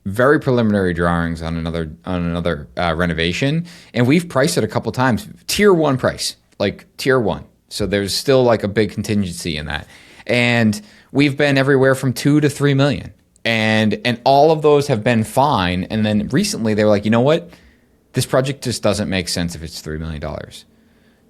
very preliminary drawings on another renovation, and we've priced it a couple times, tier 1 price, like tier 1. So there's still, like, a big contingency in that, and we've been everywhere from $2 to $3 million, and all of those have been fine. And then recently they were like, you know what? This project just doesn't make sense if it's $3 million.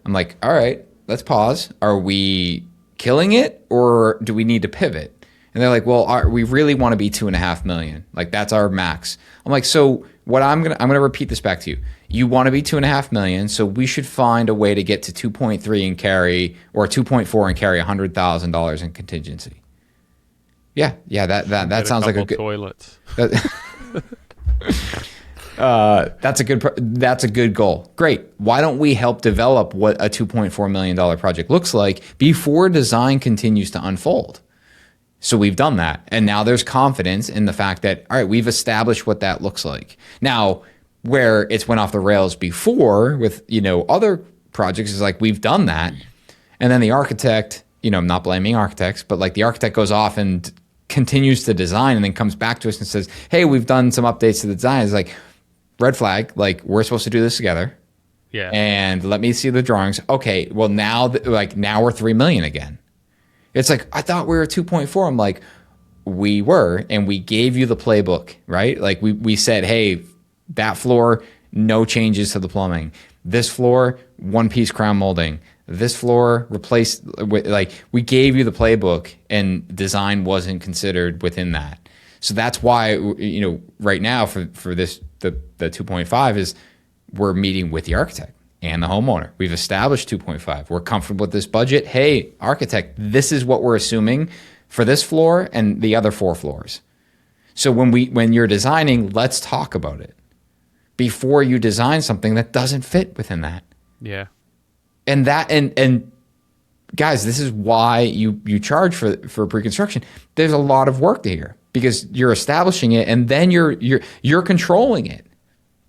I'm like, all right, let's pause. Are we killing it, or do we need to pivot? And they're like, well, we really want to be $2.5 million. Like, that's our max. I'm like, so what I'm gonna repeat this back to you. You want to be 2.5 million, so we should find a way to get to 2.3 and carry, or 2.4 and carry $100,000 in contingency. Yeah, that sounds like a good toilets. That's a good goal. Great. Why don't we help develop what a $2.4 million project looks like before design continues to unfold? So we've done that, and now there's confidence in the fact that, all right, we've established what that looks like. Now, where it's went off the rails before with, other projects is like we've done that. And then the architect, I'm not blaming architects, but like the architect goes off and continues to design and then comes back to us and says, hey, we've done some updates to the design. It's like, red flag, like we're supposed to do this together. Yeah. And let me see the drawings. Okay, well now we're 3 million again. It's like, I thought we were 2.4. I'm like, we were, and we gave you the playbook, right? Like we said, hey, that floor, no changes to the plumbing. This floor, one piece crown molding. This floor replaced, like we gave you the playbook, and design wasn't considered within that. So that's why, right now for this, the 2.5 is we're meeting with the architect and the homeowner. We've established 2.5. We're comfortable with this budget. Hey, architect, this is what we're assuming for this floor and the other 4 floors. So when you're designing, let's talk about it before you design something that doesn't fit within that. Yeah. And guys, this is why you charge for pre-construction. There's a lot of work here because you're establishing it, and then you're controlling it.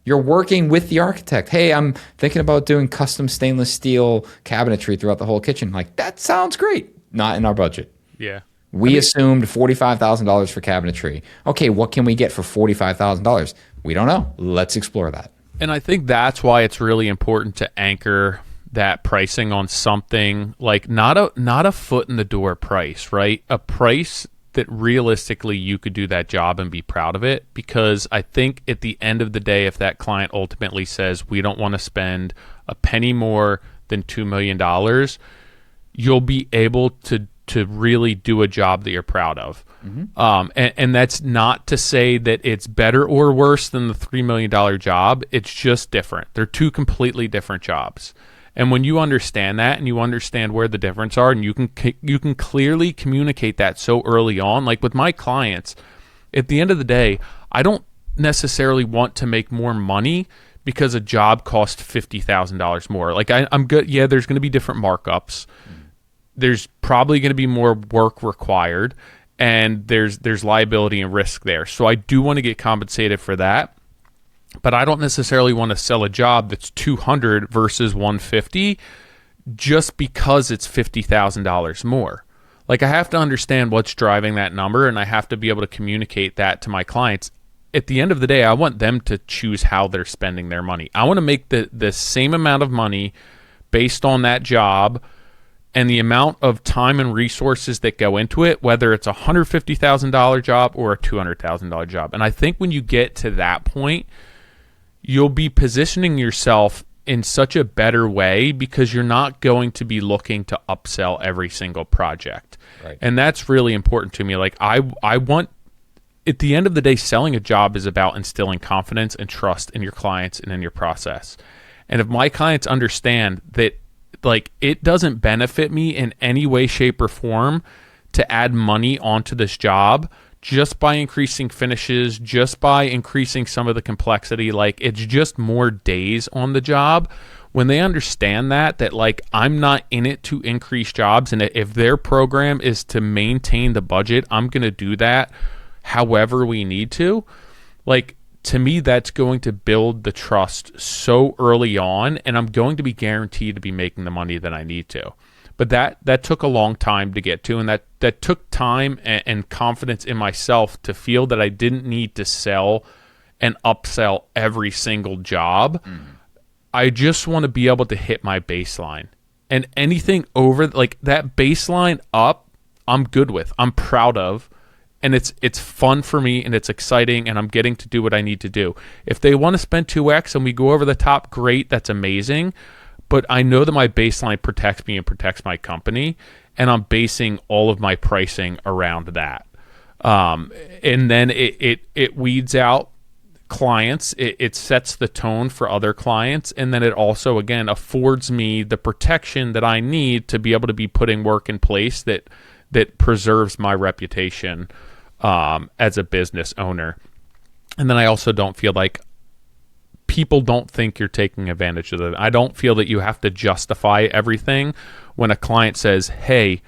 You're working with the architect. Hey, I'm thinking about doing custom stainless steel cabinetry throughout the whole kitchen. Like, that sounds great. Not in our budget. Yeah. We assumed $45,000 for cabinetry. Okay, what can we get for $45,000? We don't know. Let's explore that. And I think that's why it's really important to anchor that pricing on something like not a foot in the door price, right? A price that realistically you could do that job and be proud of it. Because I think at the end of the day, if that client ultimately says, we don't want to spend a penny more than $2 million, you'll be able to really do a job that you're proud of. Mm-hmm. And that's not to say that it's better or worse than the $3 million job. It's just different. They're 2 completely different jobs. And when you understand that, and you understand where the difference are, and you can clearly communicate that so early on, like with my clients, at the end of the day, I don't necessarily want to make more money because a job costs $50,000 more. Like I'm good. Yeah, there's going to be different markups. There's probably going to be more work required, and there's liability and risk there. So I do want to get compensated for that. But I don't necessarily want to sell a job that's $200 versus $150 just because it's $50,000 more. Like, I have to understand what's driving that number, and I have to be able to communicate that to my clients. At the end of the day, I want them to choose how they're spending their money. I want to make the same amount of money based on that job and the amount of time and resources that go into it, whether it's a $150,000 job or a $200,000 job. And I think when you get to that point, you'll be positioning yourself in such a better way because you're not going to be looking to upsell every single project. Right. And that's really important to me. Like I want, at the end of the day, selling a job is about instilling confidence and trust in your clients and in your process. And if my clients understand that, like, it doesn't benefit me in any way, shape, or form to add money onto this job just by increasing finishes, just by increasing some of the complexity, like, it's just more days on the job. When they understand that like, I'm not in it to increase jobs, and if their program is to maintain the budget, I'm going to do that however we need to. Like, to me, that's going to build the trust so early on, and I'm going to be guaranteed to be making the money that I need to. But that took a long time to get to, and that took time and confidence in myself to feel that I didn't need to sell and upsell every single job. I just want to be able to hit my baseline. And anything over, like, that baseline up, I'm good with. I'm proud of. And it's fun for me, and it's exciting, and I'm getting to do what I need to do. If they want to spend 2x and we go over the top, great, that's amazing. But I know that my baseline protects me and protects my company, and I'm basing all of my pricing around that. And then it weeds out clients, it sets the tone for other clients, and then it also, again, affords me the protection that I need to be able to be putting work in place that preserves my reputation as a business owner. And then I also don't feel like people don't think you're taking advantage of them. I don't feel that you have to justify everything when a client says, hey,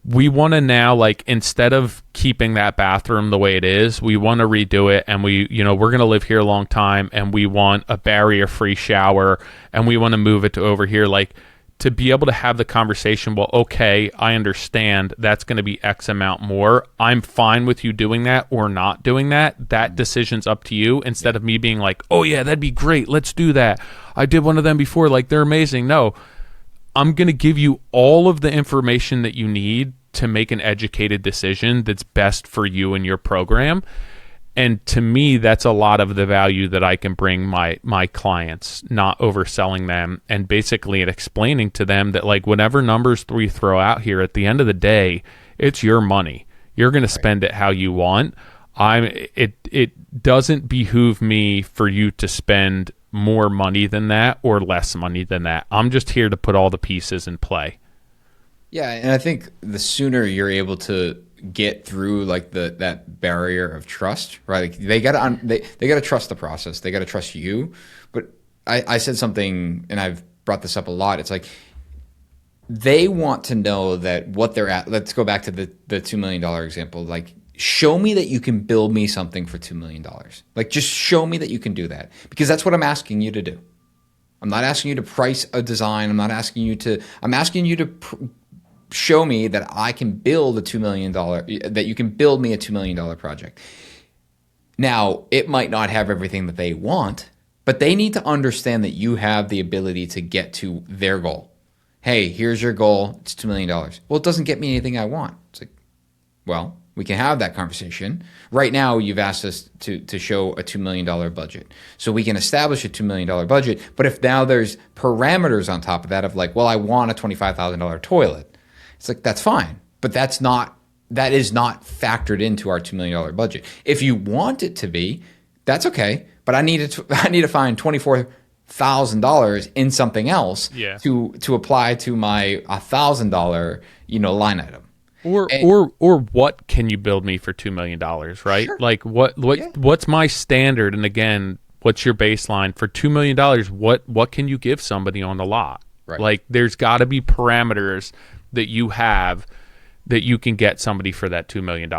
we want to now, like, instead of keeping that bathroom the way it is, we want to redo it, and we're going to live here a long time, and we want a barrier-free shower, and we want to move it to over here. Like, to be able to have the conversation, well, okay, I understand that's going to be X amount more. I'm fine with you doing that or not doing that. That decision's up to you, instead of me being like, oh yeah, that'd be great, let's do that. I did one of them before, like, they're amazing. No, I'm going to give you all of the information that you need to make an educated decision that's best for you and your program. And to me, that's a lot of the value that I can bring my clients, not overselling them, and basically explaining to them that, like, whatever numbers we throw out here, at the end of the day, it's your money. You're going to spend it how you want. It doesn't behoove me for you to spend more money than that or less money than that. I'm just here to put all the pieces in play. Yeah, and I think the sooner you're able to get through, like, that barrier of trust, right? Like, they gotta trust the process. They gotta trust you. But I said something, and I've brought this up a lot. It's like, they want to know that what they're at. Let's go back to the $2 million example. Like, show me that you can build me something for $2 million. Like, just show me that you can do that, because that's what I'm asking you to do. I'm not asking you to price a design. I'm asking you to show me that I can build that you can build me a $2 million project. Now, it might not have everything that they want, but they need to understand that you have the ability to get to their goal. Hey, here's your goal. It's $2 million. Well, it doesn't get me anything I want. It's like, well, we can have that conversation. Right now, you've asked us to show a $2 million budget. So we can establish a $2 million budget. But if now there's parameters on top of that of, like, well, I want a $25,000 toilet. It's like, that's fine, but that is not factored into our $2 million budget. If you want it to be, that's okay, but I need to find $24,000 in something else to apply to my $1,000 line item. Or what can you build me for $2 million, right? Sure. Like, what's my standard? And again, what's your baseline for $2 million? What can you give somebody on the lot? Right. Like, there's got to be parameters that you have that you can get somebody for that $2 million.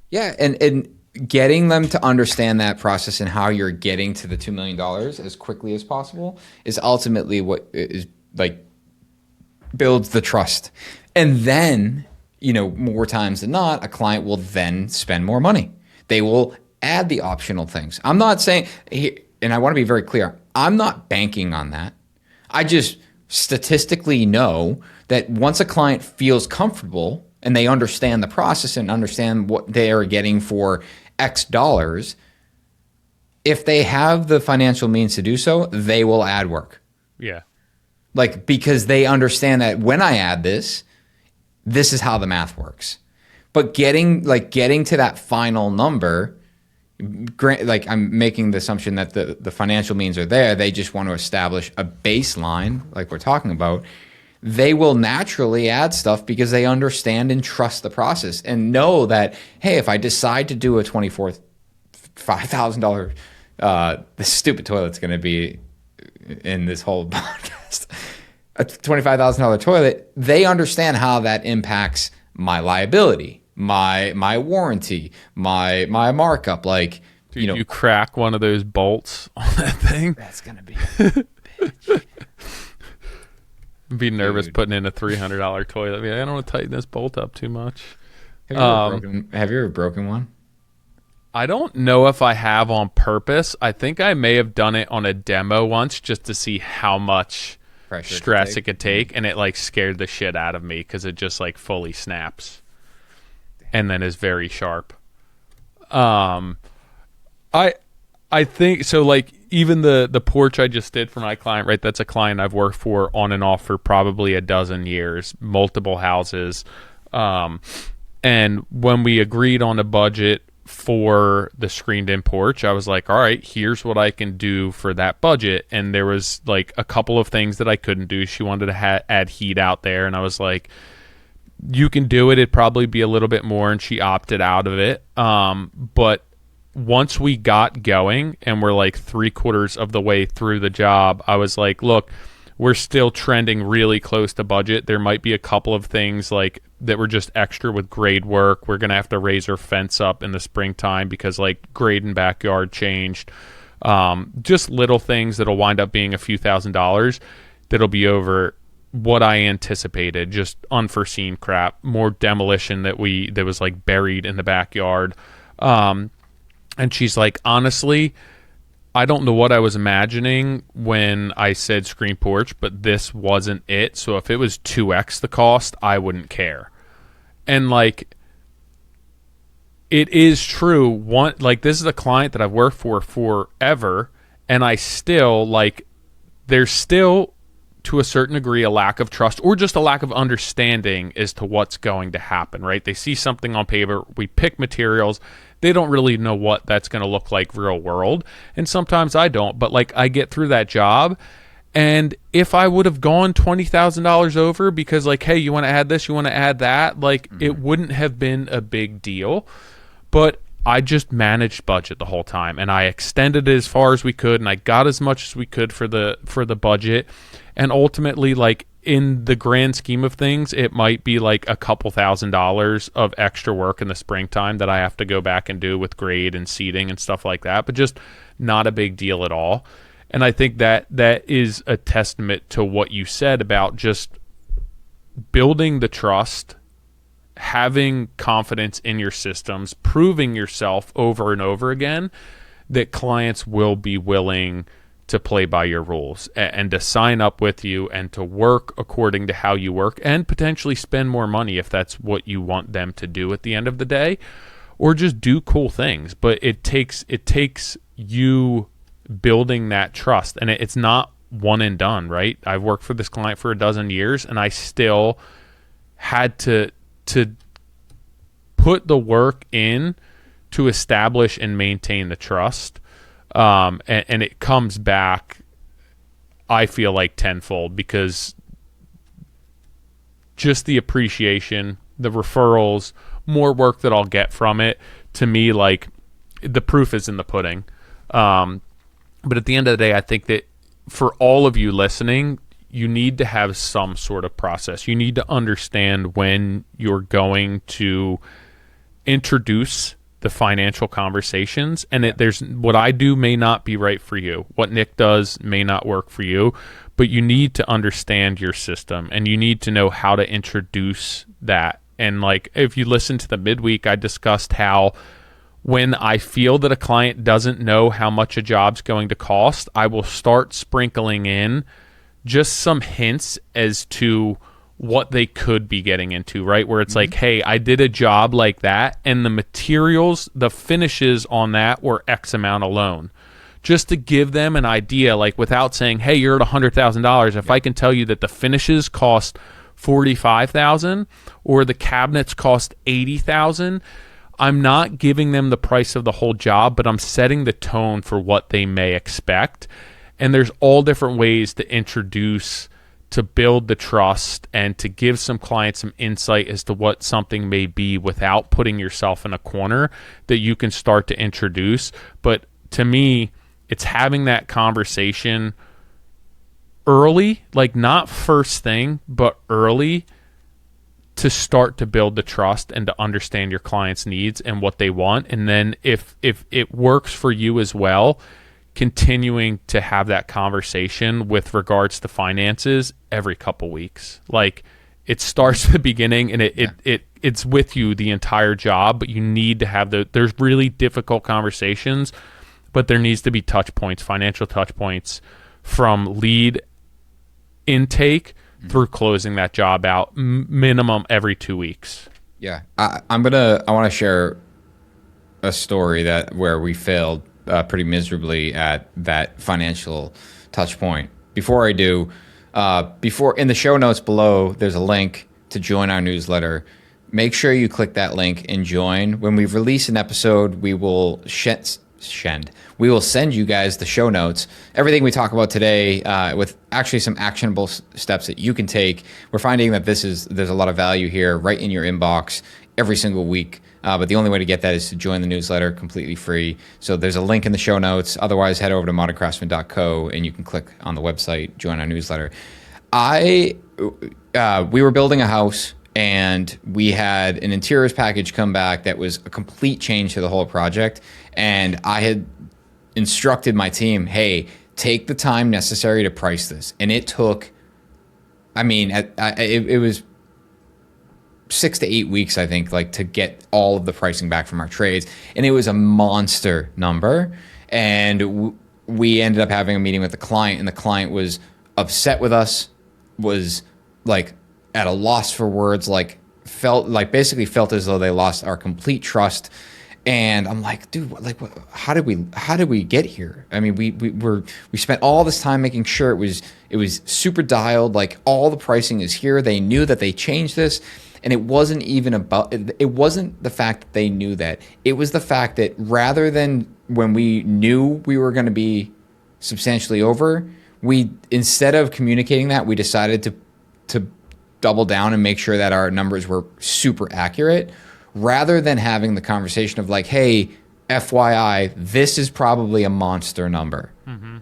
Yeah, and getting them to understand that process and how you're getting to the $2 million as quickly as possible is ultimately what is, like, builds the trust. And then, more times than not, a client will then spend more money. They will add the optional things. I'm not saying, and I want to be very clear, I'm not banking on that. I just statistically know that once a client feels comfortable and they understand the process and understand what they are getting for X dollars, if they have the financial means to do so, they will add work. Yeah. Like, because they understand that when I add this is how the math works. But getting to that final number, like, I'm making the assumption that the financial means are there. They just want to establish a baseline, like we're talking about. They will naturally add stuff because they understand and trust the process and know that, hey, if I decide to do a $5,000, this stupid toilet's going to be in this whole podcast, a $25,000 toilet, they understand how that impacts my liability, my warranty, my markup. Like, dude, you crack one of those bolts on that thing, that's going to be a bitch. Be nervous putting in a $300 toilet. I don't want to tighten this bolt up too much. Have you ever broken one? I don't know if I have on purpose. I think I may have done it on a demo once just to see how much stress it could take, and it, like, scared the shit out of me because it just, like, fully snaps and then is very sharp. I think so. Like, even the porch I just did for my client, right? That's a client I've worked for on and off for probably a dozen years, multiple houses. And when we agreed on a budget for the screened in porch, I was like, all right, here's what I can do for that budget. And there was like a couple of things that I couldn't do. She wanted to add heat out there, and I was like, you can do it. It'd probably be a little bit more, and she opted out of it. But once we got going and we're like 3/4 of the way through the job, I was like, look, we're still trending really close to budget. There might be a couple of things like that were just extra with grade work. We're going to have to raise our fence up in the springtime because like grade and backyard changed. Just little things that'll wind up being a few $1,000s that'll be over what I anticipated. Just unforeseen crap, more demolition that was like buried in the backyard. And she's like, honestly, I don't know what I was imagining when I said screen porch, but this wasn't it. So if it was 2x the cost, I wouldn't care. And like, it is true. This is a client that I've worked for forever, and I still like, there's still to a certain degree a lack of trust or just a lack of understanding as to what's going to happen, right? They see something on paper, we pick materials, they don't really know what that's going to look like real world. And sometimes I don't, but like I get through that job, and if I would have gone $20,000 over because like, hey, you want to add this, you want to add that, like it wouldn't have been a big deal. But I just managed budget the whole time, and I extended it as far as we could, and I got as much as we could for the budget. And ultimately, like in the grand scheme of things, it might be like a couple $1,000s of extra work in the springtime that I have to go back and do with grade and seating and stuff like that, but just not a big deal at all. And I think that is a testament to what you said about just building the trust, having confidence in your systems, proving yourself over and over again that clients will be willing to play by your rules and to sign up with you and to work according to how you work and potentially spend more money if that's what you want them to do at the end of the day, or just do cool things. But it takes you building that trust, and it's not one and done, right? I've worked for this client for 12 years, and I still had to put the work in to establish and maintain the trust. And it comes back, I feel like tenfold, because just the appreciation, the referrals, more work that I'll get from it, to me, like the proof is in the pudding. But at the end of the day, I think that for all of you listening, you need to have some sort of process. You need to understand when you're going to introduce the financial conversations, and there's what I do may not be right for you. What Nick does may not work for you, but you need to understand your system, and you need to know how to introduce that. And like, if you listen to the midweek, I discussed how when I feel that a client doesn't know how much a job's going to cost, I will start sprinkling in just some hints as to what they could be getting into, right? Where it's like, hey, I did a job like that, and the materials, the finishes on that were X amount alone. Just to give them an idea, like without saying, hey, you're at $100,000. If I can tell you that the finishes cost $45,000 or the cabinets cost $80,000, I'm not giving them the price of the whole job, but I'm setting the tone for what they may expect. And there's all different ways to introduce, to build the trust, and to give some clients some insight as to what something may be without putting yourself in a corner that you can start to introduce. But to me, it's having that conversation early, like not first thing, but early, to start to build the trust and to understand your client's needs and what they want. And then if it works for you as well, continuing to have that conversation with regards to finances every couple weeks. Like, it starts at the beginning, and it's with you the entire job, but you need to have there's really difficult conversations, but there needs to be touch points, financial touch points, from lead intake through closing that job out, minimum every 2 weeks. Yeah. I want to share a story where we failed pretty miserably at that financial touch point. Before I do, in the show notes below, there's a link to join our newsletter. make sure you click that link and join. When we release an episode, we will we will send you guys the show notes, everything we talk about today, with actually some actionable steps that you can take. We're finding that there's a lot of value here right in your inbox every single week. But the only way to get that is to join the newsletter, completely free. So there's a link in the show notes. Otherwise, head over to moderncraftsman.co and you can click on the website, join our newsletter. We were building a house, and we had an interiors package come back that was a complete change to the whole project. And I had instructed my team, hey, take the time necessary to price this. And it took, it was 6 to 8 weeks, I think, like to get all of the pricing back from our trades. And it was a monster number. And we ended up having a meeting with the client, and the client was upset with us, was like at a loss for words, basically felt as though they lost our complete trust. And I'm like, dude, how did we get here? I mean, we spent all this time making sure it was super dialed, like all the pricing is here. They knew that they changed this, and it wasn't the fact that they knew that. It was the fact that rather than when we knew we were going to be substantially over, instead of communicating that, we decided to double down and make sure that our numbers were super accurate, rather than having the conversation of like, hey, FYI, this is probably a monster number. Mm-hmm.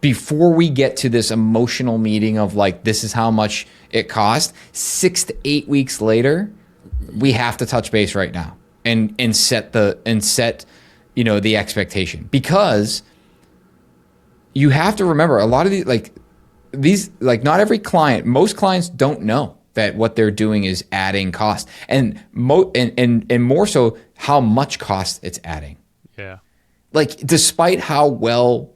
Before we get to this emotional meeting of like, this is how much it cost, 6 to 8 weeks later, we have to touch base right now and set the expectation. Because you have to remember, a lot of not every client, most clients don't know that what they're doing is adding cost, and more so how much cost it's adding. Yeah. Like, despite how well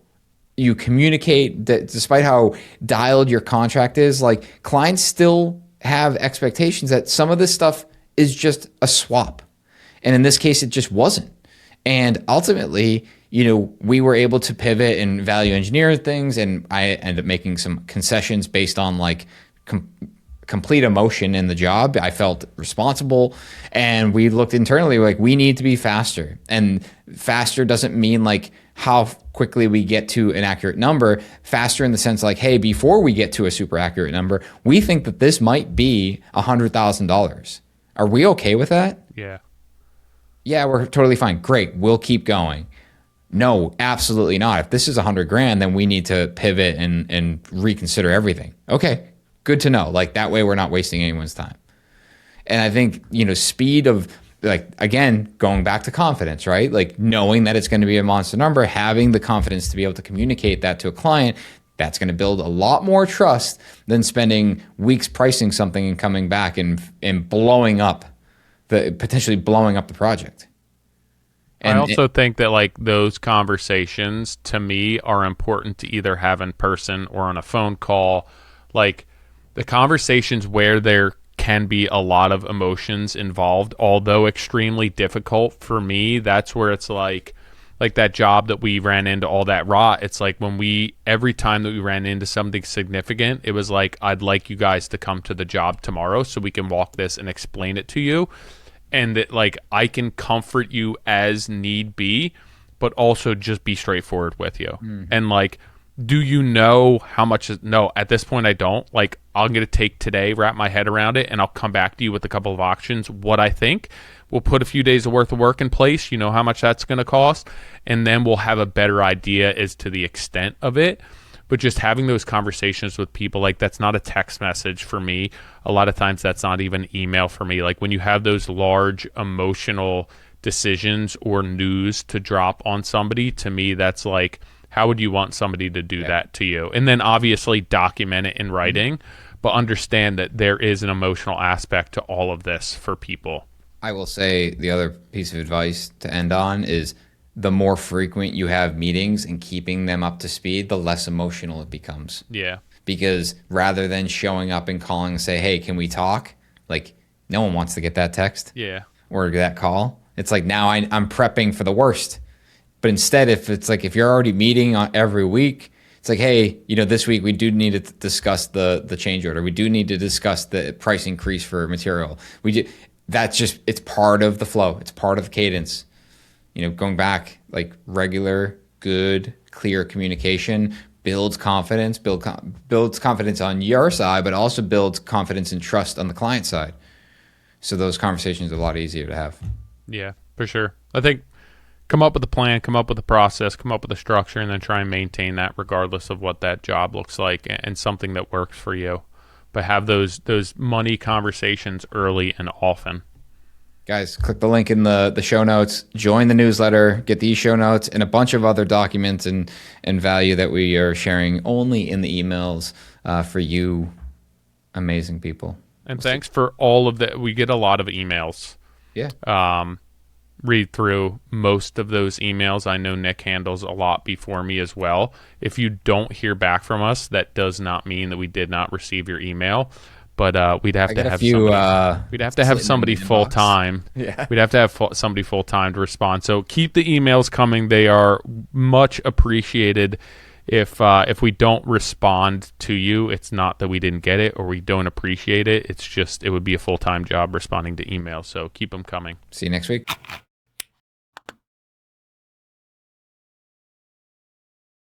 you communicate, despite how dialed your contract is, like, clients still have expectations that some of this stuff is just a swap. And in this case, it just wasn't. And ultimately, we were able to pivot and value engineer things, and I ended up making some concessions based on like complete emotion in the job. I felt responsible, and we looked internally like we need to be faster. And faster doesn't mean like how quickly we get to an accurate number. Faster in the sense like, hey, before we get to a super accurate number, we think that this might be $100,000. Are we okay with that? Yeah. Yeah, we're totally fine. Great. We'll keep going. No, absolutely not. If this is $100,000, then we need to pivot and reconsider everything. Okay, good to know. Like, that way we're not wasting anyone's time. And I think, speed of, like, again, going back to confidence, right? Like, knowing that it's going to be a monster number, having the confidence to be able to communicate that to a client, that's going to build a lot more trust than spending weeks pricing something and coming back and potentially blowing up the project. And I also think that like those conversations to me are important to either have in person or on a phone call. Like the conversations where there can be a lot of emotions involved, although extremely difficult for me, that's where it's like that job that we ran into all that rot. It's like every time that we ran into something significant, it was like, I'd like you guys to come to the job tomorrow so we can walk this and explain it to you. And that like I can comfort you as need be, but also just be straightforward with you. Mm. And like, do you know how much no, at this point I don't. Like, I'm gonna take today, wrap my head around it, and I'll come back to you with a couple of options, what I think. We'll put a few days of worth of work in place, you know how much that's gonna cost, and then we'll have a better idea as to the extent of it. But just having those conversations with people, like that's not a text message for me. A lot of times that's not even email for me. Like when you have those large emotional decisions or news to drop on somebody, to me, that's like, how would you want somebody to do that to you? And then obviously document it in writing, but understand that there is an emotional aspect to all of this for people. I will say the other piece of advice to end on is the more frequent you have meetings and keeping them up to speed, the less emotional it becomes. Yeah. Because rather than showing up and calling and say, hey, can we talk? Like, no one wants to get that text. Yeah. Or that call. It's like, now I'm prepping for the worst. But instead, if you're already meeting every week, it's like, hey, this week we do need to discuss the change order. We do need to discuss the price increase for material. that's just, it's part of the flow. It's part of the cadence. Going back, like regular, good, clear communication builds confidence, builds confidence on your side, but also builds confidence and trust on the client side. So those conversations are a lot easier to have. Yeah, for sure. I think come up with a plan, come up with a process, come up with a structure, and then try and maintain that regardless of what that job looks like and something that works for you. But have those money conversations early and often. Guys, click the link in the show notes, join the newsletter, get these show notes and a bunch of other documents and value that we are sharing only in the emails for you amazing people. And thanks for all of that. We get a lot of emails. Yeah. Read through most of those emails. I know Nick handles a lot before me as well. If you don't hear back from us, that does not mean that we did not receive your email. But we'd have to have somebody full time. Yeah. We'd have to have somebody full time to respond. So keep the emails coming. They are much appreciated. If we don't respond to you, it's not that we didn't get it or we don't appreciate it. It's just it would be a full time job responding to emails. So keep them coming. See you next week.